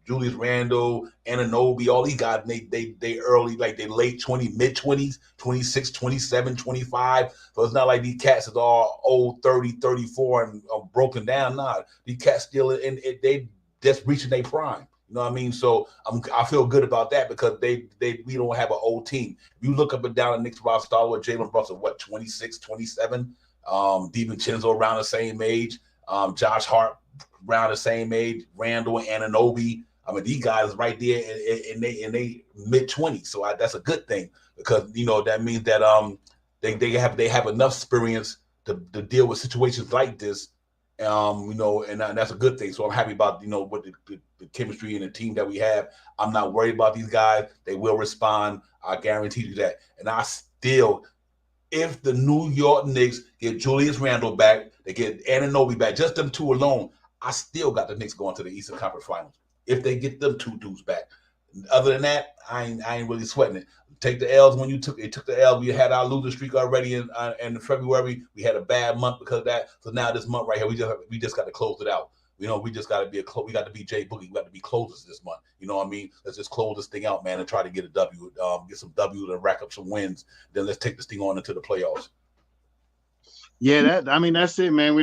Julius Randle, Anunoby, all these guys, they early, like they late 20s, mid 20s, 26, 27, 25. So it's not like these cats is all old 30, 34 and broken down. Nah, these cats still they just reaching their prime. You know what I mean? So I feel good about that because we don't have an old team. If you look up and down the Knicks roster with Jalen Brunson, 26, 27, DiVincenzo around the same age, Josh Hart around the same age, Randall and Anunoby. I mean, these guys right there in they mid 20s. So that's a good thing because that means that they have enough experience to deal with situations like this. And that's a good thing. So I'm happy about what the chemistry and the team that we have. I'm not worried about these guys. They will respond. I guarantee you that. And I still, if the New York Knicks get Julius Randle back, they get Anunoby back, just them two alone, I still got the Knicks going to the Eastern Conference Finals. If they get them two dudes back. Other than that, I ain't really sweating it. Take the L's when you took the L. We had our losing streak already in February. We had a bad month because of that. So now this month right here, we just got to close it out. We just got to we got to be Jay Boogie. We got to be closers this month. You know what I mean? Let's just close this thing out, man, and try to get a W, get some W and rack up some wins. Then let's take this thing on into the playoffs. Yeah, that's it, man.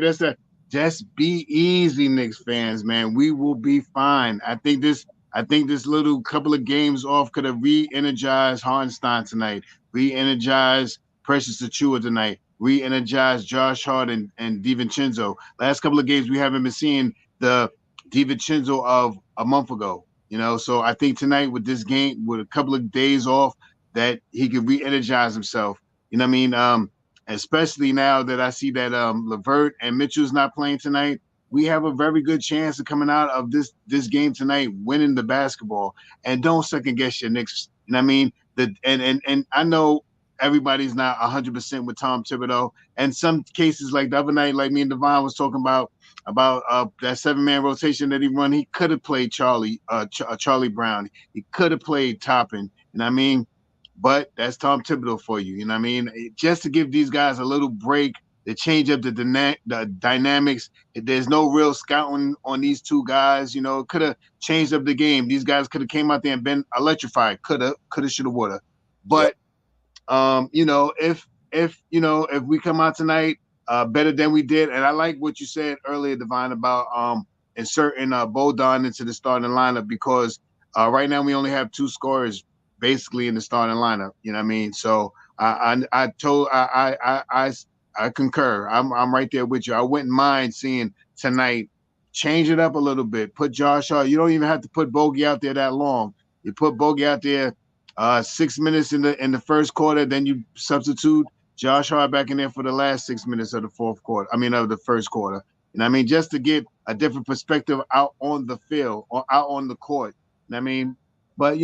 Just be easy, Knicks fans, man. We will be fine. I think this little couple of games off could have re-energized Hartenstein tonight, re-energized Precious Achiuwa tonight, re-energized Josh Hart and DiVincenzo. Last couple of games we haven't been seeing the DiVincenzo of a month ago. So I think tonight with this game, with a couple of days off, that he could re-energize himself. You know what I mean? Especially now that I see that LeVert and Mitchell's not playing tonight, we have a very good chance of coming out of this game tonight, winning the basketball. And don't second guess your Knicks. You know what I mean? And I know everybody's not 100% with Tom Thibodeau. And some cases, like the other night, like me and Devon was talking about that 7-man rotation that he run, he could have played Charlie Brown. He could have played Toppin. You know what I mean? But that's Tom Thibodeau for you. You know what I mean? Just to give these guys a little break, to change up the dynamics. There's no real scouting on these two guys. It could have changed up the game. These guys could have came out there and been electrified. Coulda, shoulda, woulda. But if we come out tonight better than we did, and I like what you said earlier, Devon, about inserting Bogdan into the starting lineup because right now we only have 2 scorers basically in the starting lineup. You know what I mean? So I concur. I'm right there with you. I wouldn't mind seeing tonight change it up a little bit. Put Josh Hart. You don't even have to put Bogey out there that long. You put Bogey out there 6 minutes in the first quarter, then you substitute Josh Hart back in there for the last 6 minutes of the fourth quarter. I mean, of the first quarter. You know what I mean? Just to get a different perspective out on the field or out on the court. You know what I mean? But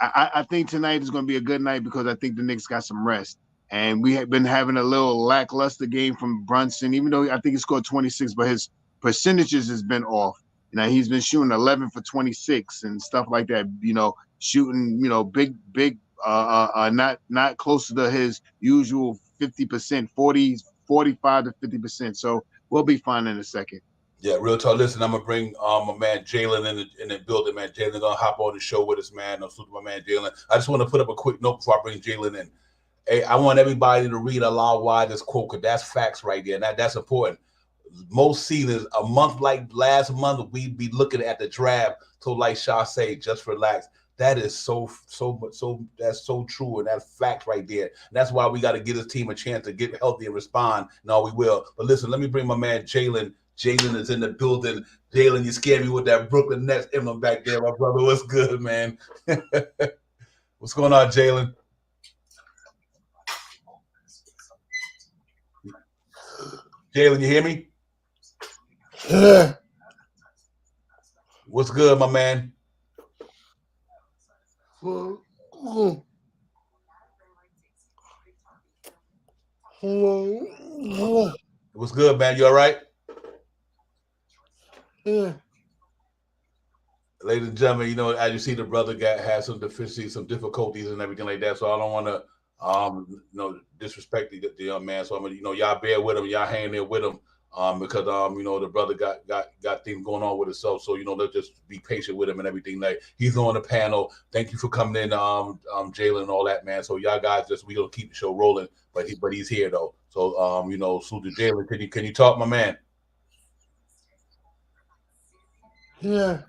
I think tonight is going to be a good night because I think the Knicks got some rest. And we have been having a little lackluster game from Brunson, even though I think he scored 26, but his percentages has been off. He's been shooting 11 for 26 and stuff like that, shooting, big, not close to his usual 50%, 45 to 50%. So we'll be fine in a second. Yeah, real talk. Listen, I'm gonna bring my man Jalen in the building, man. Jalen gonna hop on the show with us, man. I'm salute my man Jalen. I just want to put up a quick note before I bring Jalen in. Hey, I want everybody to read aloud why this quote, because that's facts right there, and that's important. Most seasons, a month like last month, we'd be looking at the draft. So, like Shaw say, just relax. That is so that's so true, and that's fact right there. And that's why we got to give this team a chance to get healthy and respond. No, we will. But listen, let me bring my man Jalen. Jalen is in the building. Jalen, you scared me with that Brooklyn Nets emblem back there, my brother. What's good, man? What's going on, Jalen? Jalen, you hear me? What's good, my man? What's good, man? You all right? Yeah. Ladies and gentlemen, you know, as you see, the brother has some deficiencies, some difficulties, and everything like that. So I don't want to, disrespect the young man. So I'm gonna, y'all bear with him, y'all hang there with him, because the brother got things going on with himself. So let's just be patient with him and everything. Like he's on the panel. Thank you for coming in, Jalen and all that, man. So y'all guys we gonna keep the show rolling, but he's here though. So salute to Jalen. Can you talk, my man? Yeah.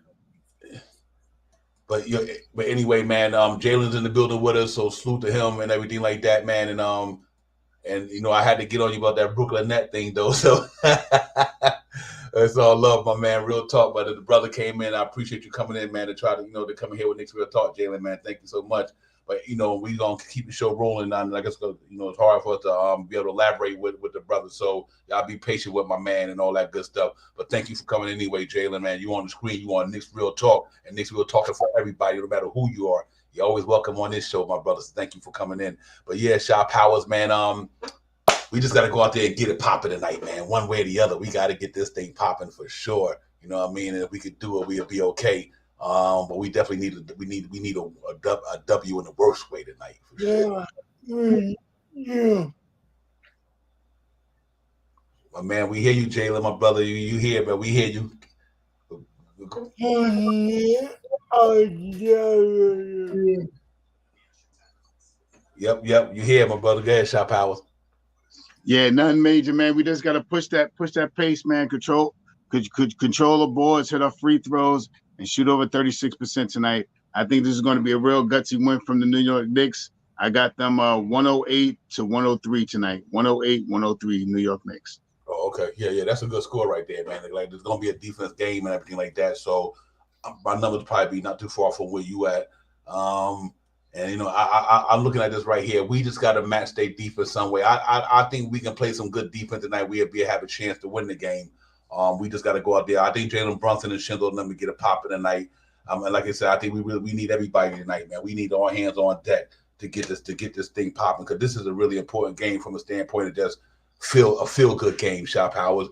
But anyway, man, Jalen's in the building with us, so salute to him and everything like that, man. And I had to get on you about that Brooklyn Net thing though. So it's all love, my man. Real talk. But the brother came in. I appreciate you coming in, man, to try to come in here with Knicks Real Talk, Jalen, man. Thank you so much. But we gonna keep the show rolling. And I guess it's hard for us to be able to elaborate with the brother. So y'all be patient with my man and all that good stuff. But thank you for coming anyway, Jalen, man. You on the screen, you on Knicks Real Talk, and Knicks Real Talking for everybody, no matter who you are. You're always welcome on this show, my brothers. Thank you for coming in. But yeah, Shaw Powers, man. We just gotta go out there and get it popping tonight, man. One way or the other, we gotta get this thing popping for sure. You know what I mean? And if we could do it, we'll be okay. But we definitely need a W in the worst way tonight. For sure. Yeah. My man, we hear you, Jalen, my brother. You hear, but we hear you. Yep. You hear, my brother. Go ahead, Shaw Powers. Yeah, nothing major, man. We just gotta push that pace, man. Control the boards, hit our free throws, and shoot over 36% tonight. I think this is going to be a real gutsy win from the New York Knicks. I got them 108 to 103 tonight. 108-103 New York Knicks. Oh, okay. Yeah, that's a good score right there, man. Like there's gonna be a defense game and everything like that. So my numbers probably be not too far from where you at. And I'm looking at this right here. We just got to match their defense some way. I think we can play some good defense tonight. We'll have a chance to win the game. We just got to go out there. I think Jalen Brunson and Schindler let me get a pop in tonight. And like I said, I think we need everybody tonight, man. We need all hands on deck to get this thing popping, because this is a really important game from a standpoint of just a feel good game. Shaw Powers.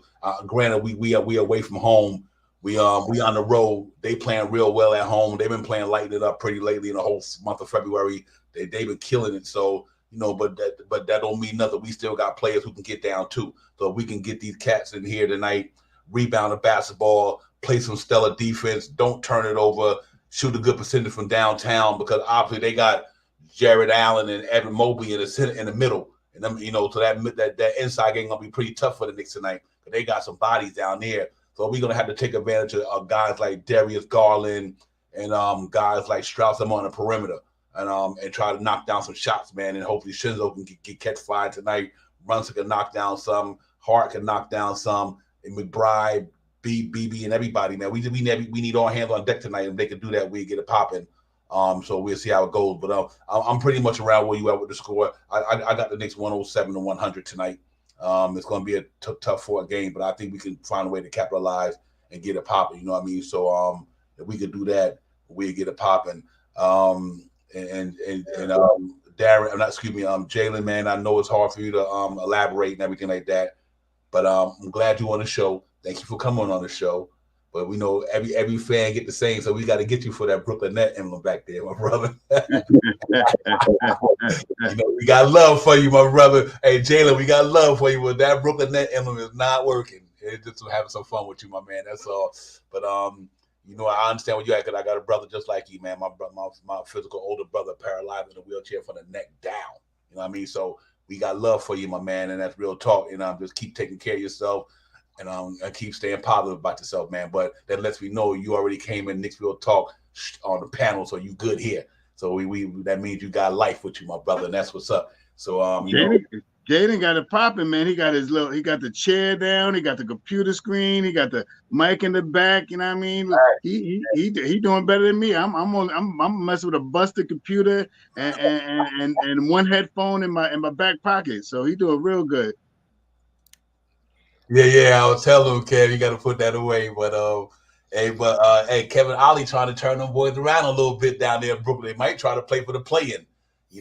Granted, we are away from home. We on the road. They playing real well at home. They've been playing lighting it up pretty lately in the whole month of February. They've been killing it. So but that don't mean nothing. We still got players who can get down too. So if we can get these cats in here tonight, rebound the basketball, play some stellar defense, don't turn it over, shoot a good percentage from downtown, because obviously they got Jared Allen and Evan Mobley in the middle, and them, so that inside game gonna be pretty tough for the Knicks tonight. But they got some bodies down there. So we're going to have to take advantage of guys like Darius Garland and guys like Strauss on the perimeter, and try to knock down some shots, man. And hopefully Shinzo can catch fire tonight. Brunson can knock down some. Hart can knock down some. And McBride, BB, and everybody, man. We need all hands on deck tonight. If they can do that, we get it popping. So we'll see how it goes. But I'm pretty much around where you at with the score. I got the Knicks 107 to 100 tonight. It's going to be a tough for a game, but I think we can find a way to capitalize and get it popping. You know what I mean? So if we could do that, we'll get it popping. Jalen, man, I know it's hard for you to elaborate and everything like that, but I'm glad you're on the show. Thank you for coming on the show. But we know every fan get the same, so we got to get you for that Brooklyn Net emblem back there, my brother. We got love for you, my brother. Hey, Jalen, we got love for you, but that Brooklyn Net emblem is not working. It's just having some fun with you, my man. That's all. But I understand where you at, because I got a brother just like you, man. My physical older brother paralyzed in a wheelchair from the neck down. You know what I mean? So we got love for you, my man, and that's real talk. Just keep taking care of yourself. And keep staying positive about yourself, man. But that lets me know you already came in Knicks Real Talk on the panel, so you good here. So that means you got life with you, my brother, and that's what's up. So Jaden got it popping, man. He got he got the chair down, he got the computer screen, he got the mic in the back. You know what I mean? He doing better than me. I'm messing with a busted computer and one headphone in my back pocket. So he doing real good. Yeah, I was telling him, Kev, you got to put that away. But hey, Kevin Ollie trying to turn them boys around a little bit down there in Brooklyn. They might try to play for the play-in. But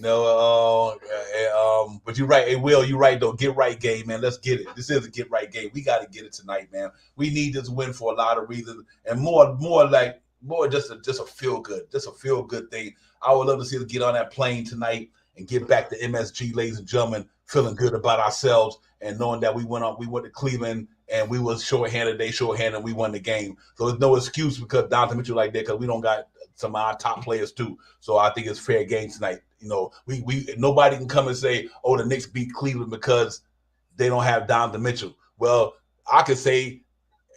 you're right. Hey, Will, you're right though. Get right game, man. Let's get it. This is a get right game. We got to get it tonight, man. We need this win for a lot of reasons, and more just a feel good thing. I would love to see us get on that plane tonight and get back to MSG, ladies and gentlemen, feeling good about ourselves and knowing that we went to Cleveland and we was shorthanded. They shorthanded. We won the game. So there's no excuse because Donovan Mitchell like that because we don't got some of our top players too. So I think it's fair game tonight. We nobody can come and say, oh, the Knicks beat Cleveland because they don't have Donovan Mitchell. Well, I could say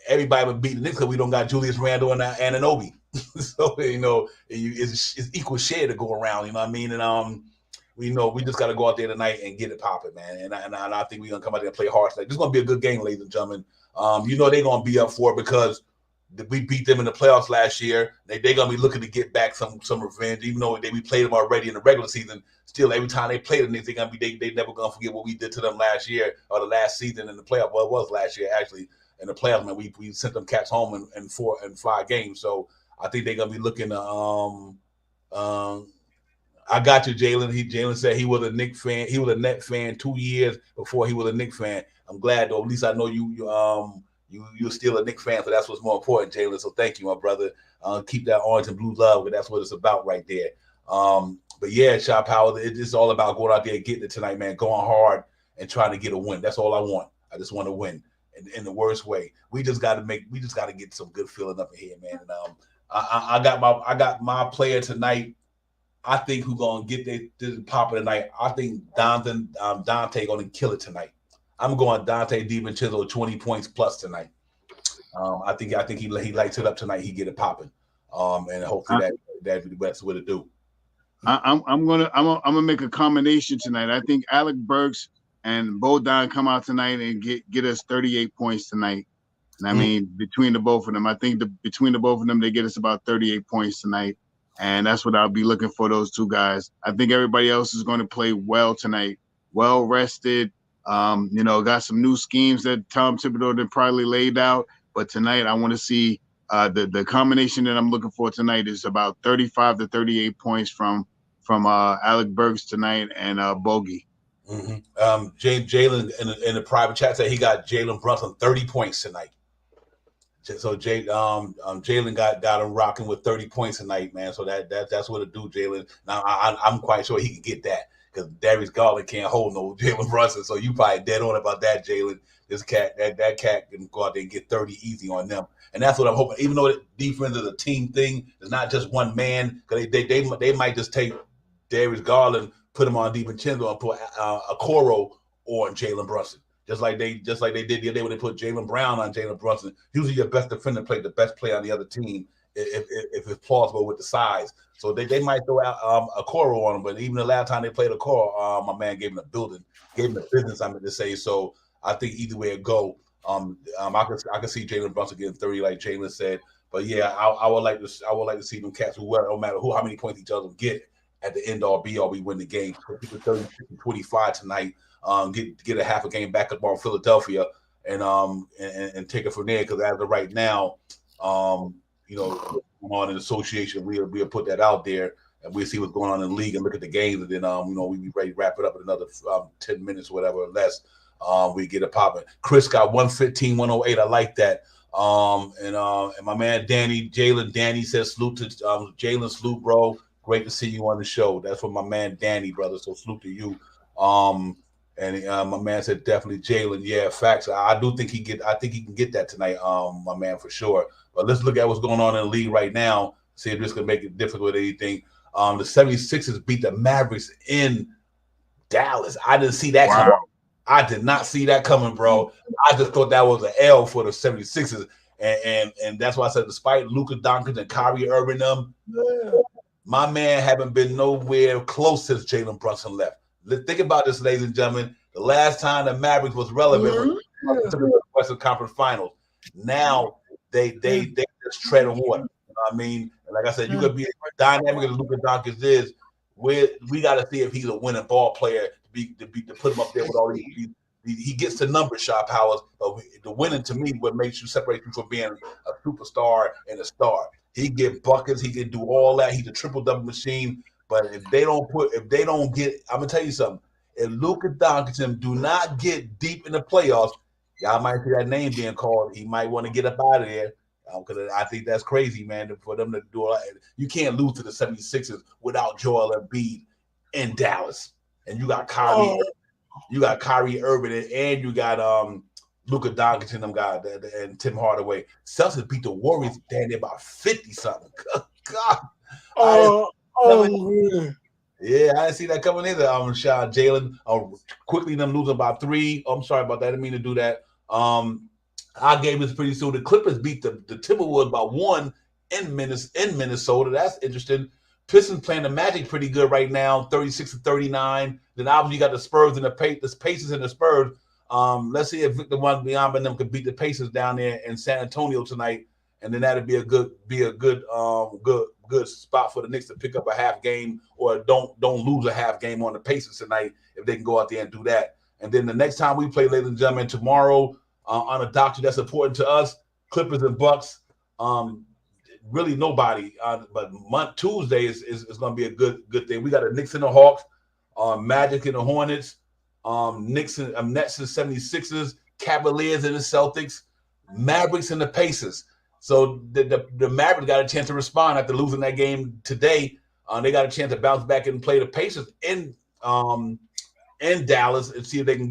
everybody would beat the Knicks because we don't got Julius Randle and Anunoby. So it's equal share to go around. You know what I mean? And we just got to go out there tonight and get it popping, man. And I think we're gonna come out there and play hard tonight. This is gonna be a good game, ladies and gentlemen. They're gonna be up for it because we beat them in the playoffs last year. They're going to be looking to get back some revenge, even though we played them already in the regular season. Still, every time they play them, they never going to forget what we did to them last year or the last season in the playoff. Well, it was last year, actually, in the playoffs, man. We sent them cats home in 5 games. So I think they're going to be looking to I got you, Jalen. Jalen said he was a Knicks fan. He was a Net fan 2 years before he was a Knicks fan. I'm glad, though. At least I know you're still a Knicks fan, so that's what's more important, Jalen. So thank you, my brother. Keep that orange and blue love, because that's what it's about right there. But yeah, Shot Power, it's all about going out there and getting it tonight, man. Going hard and trying to get a win. That's all I want. I just want to win in the worst way. We just got to get some good feeling up in here, man. And I got my player tonight. I think who's gonna get this popping tonight. I think Dante gonna kill it tonight. I'm going Dante DiVincenzo 20 points plus tonight. I think he lights it up tonight. He get it popping, and hopefully that be the best way to do. I'm gonna make a combination tonight. I think Alec Burks and Bodan come out tonight and get us 38 points tonight. And I mean, between the both of them, I think between the both of them, they get us about 38 points tonight. And that's what I'll be looking for, those two guys. I think everybody else is going to play well tonight, well rested. Got some new schemes that Tom Thibodeau did probably laid out. But tonight, I want to see the combination that I'm looking for tonight is about 35 to 38 points from Alec Burks tonight and Bogey. Mm-hmm. Jalen in the private chat said he got Jalen Brunson 30 points tonight. So Jalen got him rocking with 30 points tonight, man. So that's what it do, Jalen. Now I'm quite sure he can get that because Darius Garland can't hold no Jalen Brunson. So you probably dead on about that, Jalen. This cat, that cat can go out there and get 30 easy on them, and that's what I'm hoping. Even though the defense is a team thing, it's not just one man. Because they might just take Darius Garland, put him on DiVincenzo, and put Okoro on Jalen Brunson. Just like they did the other day when they put Jaylen Brown on Jalen Brunson. Usually your best defender play the best player on the other team if it's plausible with the size. So they might throw out Okoro on him, but even the last time they played Okoro, my man gave him the business, I meant to say. So I think either way it go, I can see Jalen Brunson getting 30 like Jalen said. But yeah, I would like to see them cats who no matter how many points each other get at the end all be all we win the game. 30-25 tonight. Get a half a game back up on Philadelphia and take it from there, because as of right now, on an association, we'll put that out there and we'll see what's going on in the league and look at the games, and then we be ready to wrap it up in another 10 minutes or whatever or less. We get it popping. Chris got 115, 108. I like that. And my man Danny says salute to Jalen. Salute, bro. Great to see you on the show. That's what my man Danny, brother. So salute to you. And my man said definitely Jalen. Yeah, facts. I think he can get that tonight, my man, for sure. But let's look at what's going on in the league right now. See if this can make it difficult with anything. The 76ers beat the Mavericks in Dallas. I didn't see that coming. I did not see that coming, bro. I just thought that was an L for the 76ers. And that's why I said, despite Luka Doncic and Kyrie Irving, my man haven't been nowhere close since Jalen Brunson left. Let's think about this, ladies and gentlemen. The last time the Mavericks was relevant was to the Western Conference Finals. Now they just tread on water. You know what I mean? And like I said, you could be dynamic as Luka Doncic is. We got to see if he's a winning ball player to put him up there with all these. He gets the number shot powers, but the winning to me what makes you separate you from being a superstar and a star. He get buckets, he can do all that. He's a triple double machine. But if they don't get, I'm gonna tell you something. If Luka Doncic do not get deep in the playoffs, y'all might see that name being called. He might want to get up out of there. Because I think that's crazy, man, for them to do all that. You can't lose to the 76ers without Joel Embiid in Dallas. And you got Kyrie, you got Kyrie Irving, and you got Luka Doncic and them guys and Tim Hardaway. Celtics beat the Warriors down there about 50-something. God. Yeah, I didn't see that coming either. Shot Jalen quickly them losing by 3. I'm sorry about that. I didn't mean to do that. Our game is pretty soon. The Clippers beat the Timberwolves by 1 in Minnesota. That's interesting. Pistons playing the Magic pretty good right now, 36-39. Then obviously you got the Spurs and the Pacers and the Spurs. Let's see if Victor Wembanyama and them could beat the Pacers down there in San Antonio tonight, and then that'd be a good spot for the Knicks to pick up a half game, or don't lose a half game on the Pacers tonight if they can go out there and do that. And then the next time we play, ladies and gentlemen, tomorrow on a doctor that's important to us, Clippers and Bucks. Really nobody, but Tuesday is going to be a good thing. We got the Knicks and the Hawks, Magic and the Hornets, Nets and 76ers, Cavaliers and the Celtics, Mavericks and the Pacers. So the Mavericks got a chance to respond after losing that game today. They got a chance to bounce back and play the Pacers in Dallas and see if they can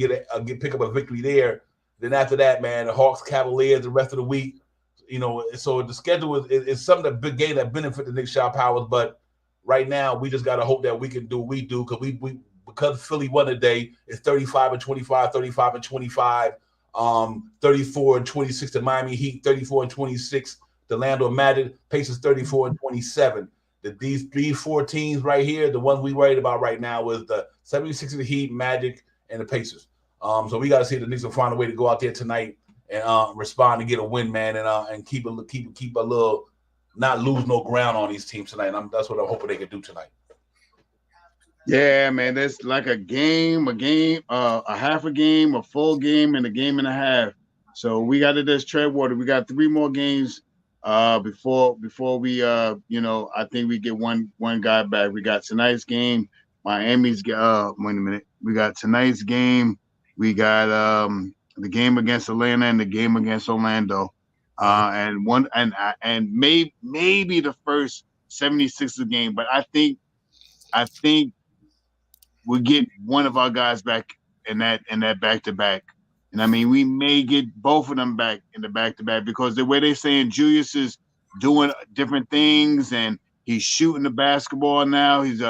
pick up a victory there. Then after that, man, the Hawks, Cavaliers, the rest of the week. So the schedule is some of the big game that benefit the Knicks shot powers. But right now, we just got to hope that we can do what we do because Philly won today. It's 35-25, 35-25, 34-26 to Miami Heat, 34-26 to Orlando Magic, Pacers 34-27. These 4 teams right here, the ones we worried about right now is the 76ers, Heat, Magic, and the Pacers. So we got to see if the Knicks will find a way to go out there tonight and respond and get a win, man, and keep a little, not lose no ground on these teams tonight. That's what I'm hoping they can do tonight. Yeah, man, that's like a game, a half a game, a full game, and a game and a half. So we got to just tread water. We got 3 more games before we I think we get one guy back. We got tonight's game. Miami's wait a minute. We got tonight's game. We got the game against Atlanta and the game against Orlando, and maybe the first 76ers game. But I think we'll get one of our guys back in that back-to-back. And I mean, we may get both of them back in the back-to-back because the way they're saying Julius is doing different things and he's shooting the basketball now. He's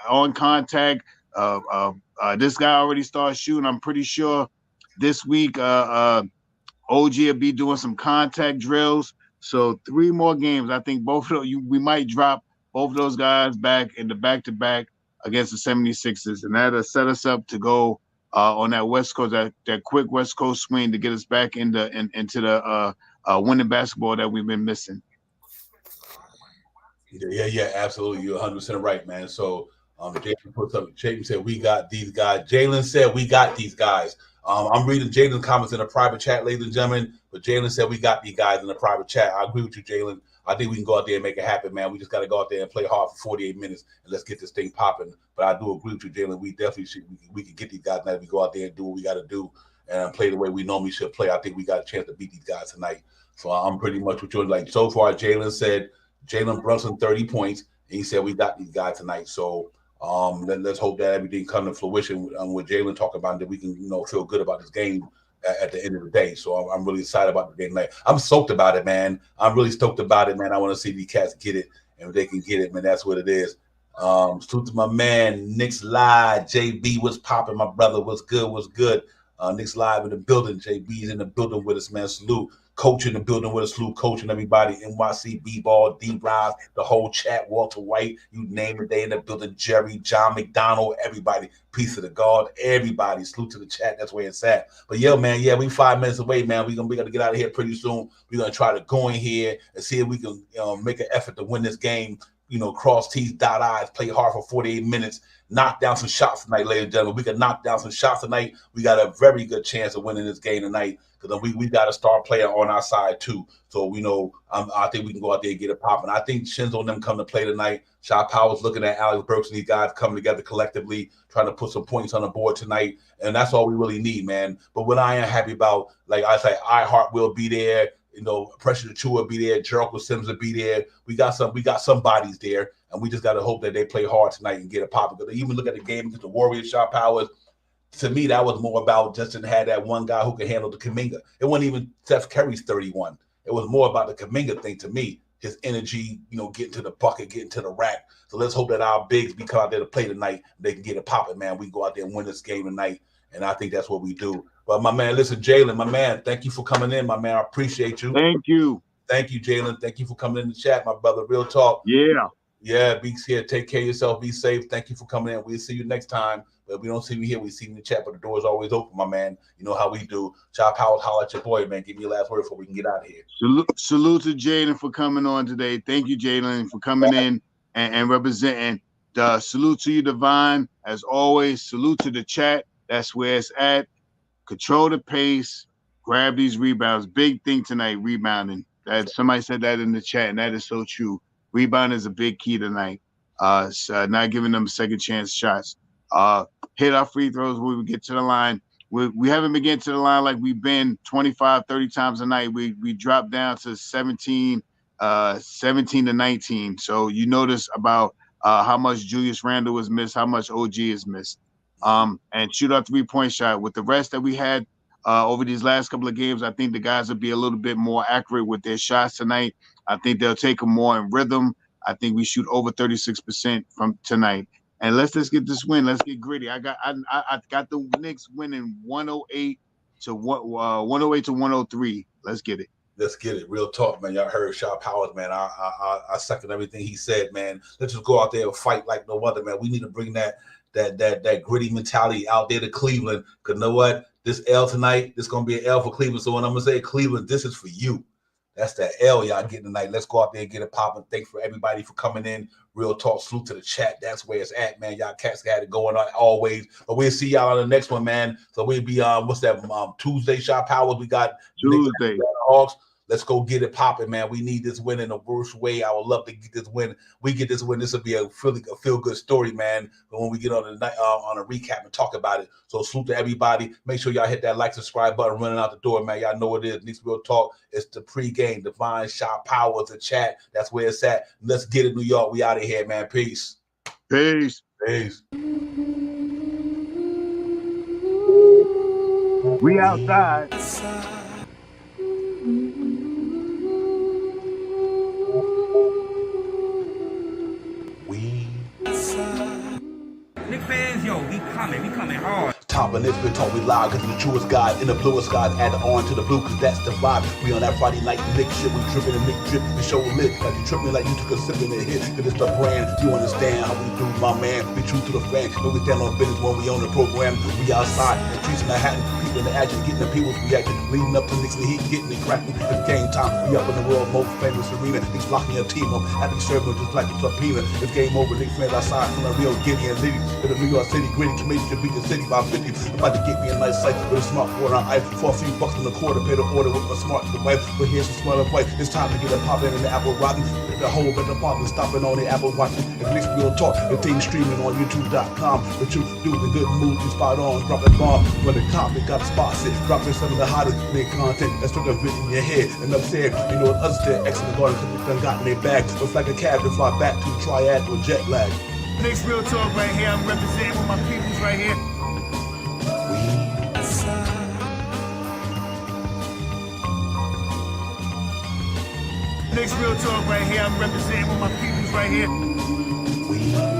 on contact. This guy already started shooting. I'm pretty sure this week OG will be doing some contact drills. So 3 more games. I think both of we might drop both of those guys back in the back-to-back against the 76ers, and that'll set us up to go on that West Coast, that quick West Coast swing to get us back into the winning basketball that we've been missing. Yeah, absolutely. You're 100% right, man. So Jalen put something. Jalen said, we got these guys. Jalen said, we got these guys. I'm reading Jalen's comments in a private chat, ladies and gentlemen, but Jalen said, we got these guys in the private chat. I agree with you, Jalen. I think we can go out there and make it happen, man. We just got to go out there and play hard for 48 minutes and let's get this thing popping. But I do agree with you, Jalen. We definitely should. We can get these guys now. We go out there and do what we got to do and play the way we normally should play. I think we got a chance to beat these guys tonight. So I'm pretty much with you. Like so far, Jalen said Jalen Brunson 30 points, and he said we got these guys tonight. So let's hope that everything comes to fruition with Jalen talking about it, that we can feel good about this game at the end of the day. So I'm really excited about the game tonight. I'm stoked about it, man. I'm really stoked about it, man. I want to see these cats get it, and if they can get it, man, that's what it is. Salute to my man, Knicks Live. JB, what's popping, my brother? What's good? What's good? Knicks Live in the building. JB's in the building with us, man. Salute. Coach in the building with us. Salute coach and everybody. NYC, B-Ball, D-Rise, the whole chat, Walter White, you name it, they in the building. Jerry, John McDonald, everybody. Peace of the God, everybody. Salute to the chat. That's where it's at. But yo, man, we 5 minutes away, man. We got to get out of here pretty soon. We're gonna try to go in here and see if we can make an effort to win this game. cross T's, dot I's, play hard for 48 minutes, knock down some shots tonight, ladies and gentlemen. We can knock down some shots tonight. We got a very good chance of winning this game tonight because we got a star player on our side too. So I think we can go out there and get it popping. I think Shinzo and them come to play tonight. Shy Powers looking at Alex Burks and these guys coming together collectively, trying to put some points on the board tonight, and that's all we really need, man. But what I am happy about, like I say, iHeart will be there. Pressure to Chew will be there. Jericho Sims will be there. We got some bodies there, and we just got to hope that they play hard tonight and get it popping. Because even look at the game against the Warriors, Shy Powers. To me, that was more about Justin had that one guy who could handle the Kuminga. It wasn't even Steph Curry's 31. It was more about the Kuminga thing to me. His energy, getting to the bucket, getting to the rack. So let's hope that our bigs be come out there to play tonight. They can get it popping, man. We go out there and win this game tonight, and I think that's what we do. But my man, listen, Jalen, my man, thank you for coming in, my man. I appreciate you. Thank you. Thank you, Jalen. Thank you for coming in the chat, my brother. Real talk. Yeah, Beaks here. Take care of yourself. Be safe. Thank you for coming in. We'll see you next time. But if we don't see you here, we see you in the chat, but the door is always open, my man. You know how we do. Chop Howard, holler at your boy, man. Give me your last word before we can get out of here. Salute to Jalen for coming on today. Thank you, Jalen, for coming in and representing. Salute to you, Divine. As always, salute to the chat. That's where it's at. Control the pace. Grab these rebounds. Big thing tonight, rebounding. Somebody said that in the chat, and that is so true. Rebound is a big key tonight. Not giving them second chance shots. Hit our free throws when we get to the line. We haven't been getting to the line like we've been 25, 30 times a night. We dropped down to 17 to 19. So you notice about how much Julius Randle was missed, how much OG is missed. And shoot our 3-point shot. With the rest that we had over these last couple of games, I think the guys will be a little bit more accurate with their shots tonight. I think they'll take them more in rhythm. I think we shoot over 36% from tonight. And let's just get this win. Let's get gritty. I got the Knicks winning 108 to 103. Let's get it. Let's get it. Real talk, man. Y'all heard Shaw Powers, man. I second everything he said, man. Let's just go out there and fight like no other, man. We need to bring that gritty mentality out there to Cleveland. Because you know what? This L tonight, this is going to be an L for Cleveland. So when I'm going to say Cleveland, this is for you. That's that L y'all getting tonight. Let's go out there and get it popping. Thanks for everybody for coming in. Real talk, salute to the chat. That's where it's at, man. Y'all cats got it going on always. But we'll see y'all on the next one, man. So we'll be Tuesday, Shot Powers. We got Tuesday. Hawks. Let's go get it popping, man. We need this win in the worst way. I would love to get this win. We get this win. This will be a feel-good story, man. But when we get on a recap and talk about it. So salute to everybody. Make sure y'all hit that like, subscribe button running out the door, man. Y'all know what it is. Next Real Talk. It's the pregame. Divine Shot Powers, the chat. That's where it's at. Let's get it, New York. We out of here, man. Peace. Peace. Peace. We outside. Knicks fans, yo, we coming hard. Top of this, we talk, we live, cause the truest guys in the bluest skies, add the orange to the blue, cause that's the vibe. We on that Friday night, Knicks shit, we tripping and Nick drip, the show lit, like you tripping like you took a sip in the hit, cause it's the brand, you understand how we do, my man, we true to the fan, but we stand on business when we on the program, we outside, the streets in Manhattan, people in the action, getting the people's reaction, leading up to Knicks and Heat, getting it cracking, it's game time, we up in the world, most famous arena, Knicks locking your team up, after you serving just like a subpoena, it's game over, Knicks fans outside, from the real Giddy and Liddy, to the New York City, gritty, committee to beat the city by 50, about to get me a nice sight with a smart water on ice for a few bucks in the quarter. Pay the order with a smart device. But here's some smart advice. It's time to get a pop in the Apple rotten. The whole bit of pop and stopping on the Apple watching. If Knicks Real Talk, the thing streaming on YouTube.com. But you do the good moves, you spot on, dropping bomb. When the topic got spots it, dropping some of the hottest made content that's took a bit in your head. And upstairs, you know, others there, excellent garden, because they done got in their bag. It's like a cab to fly back to the triad with jet lag. Knicks Real Talk right here. I'm representing with my peoples right here. Knicks Real Talk right here. I'm representing with my peoples right here.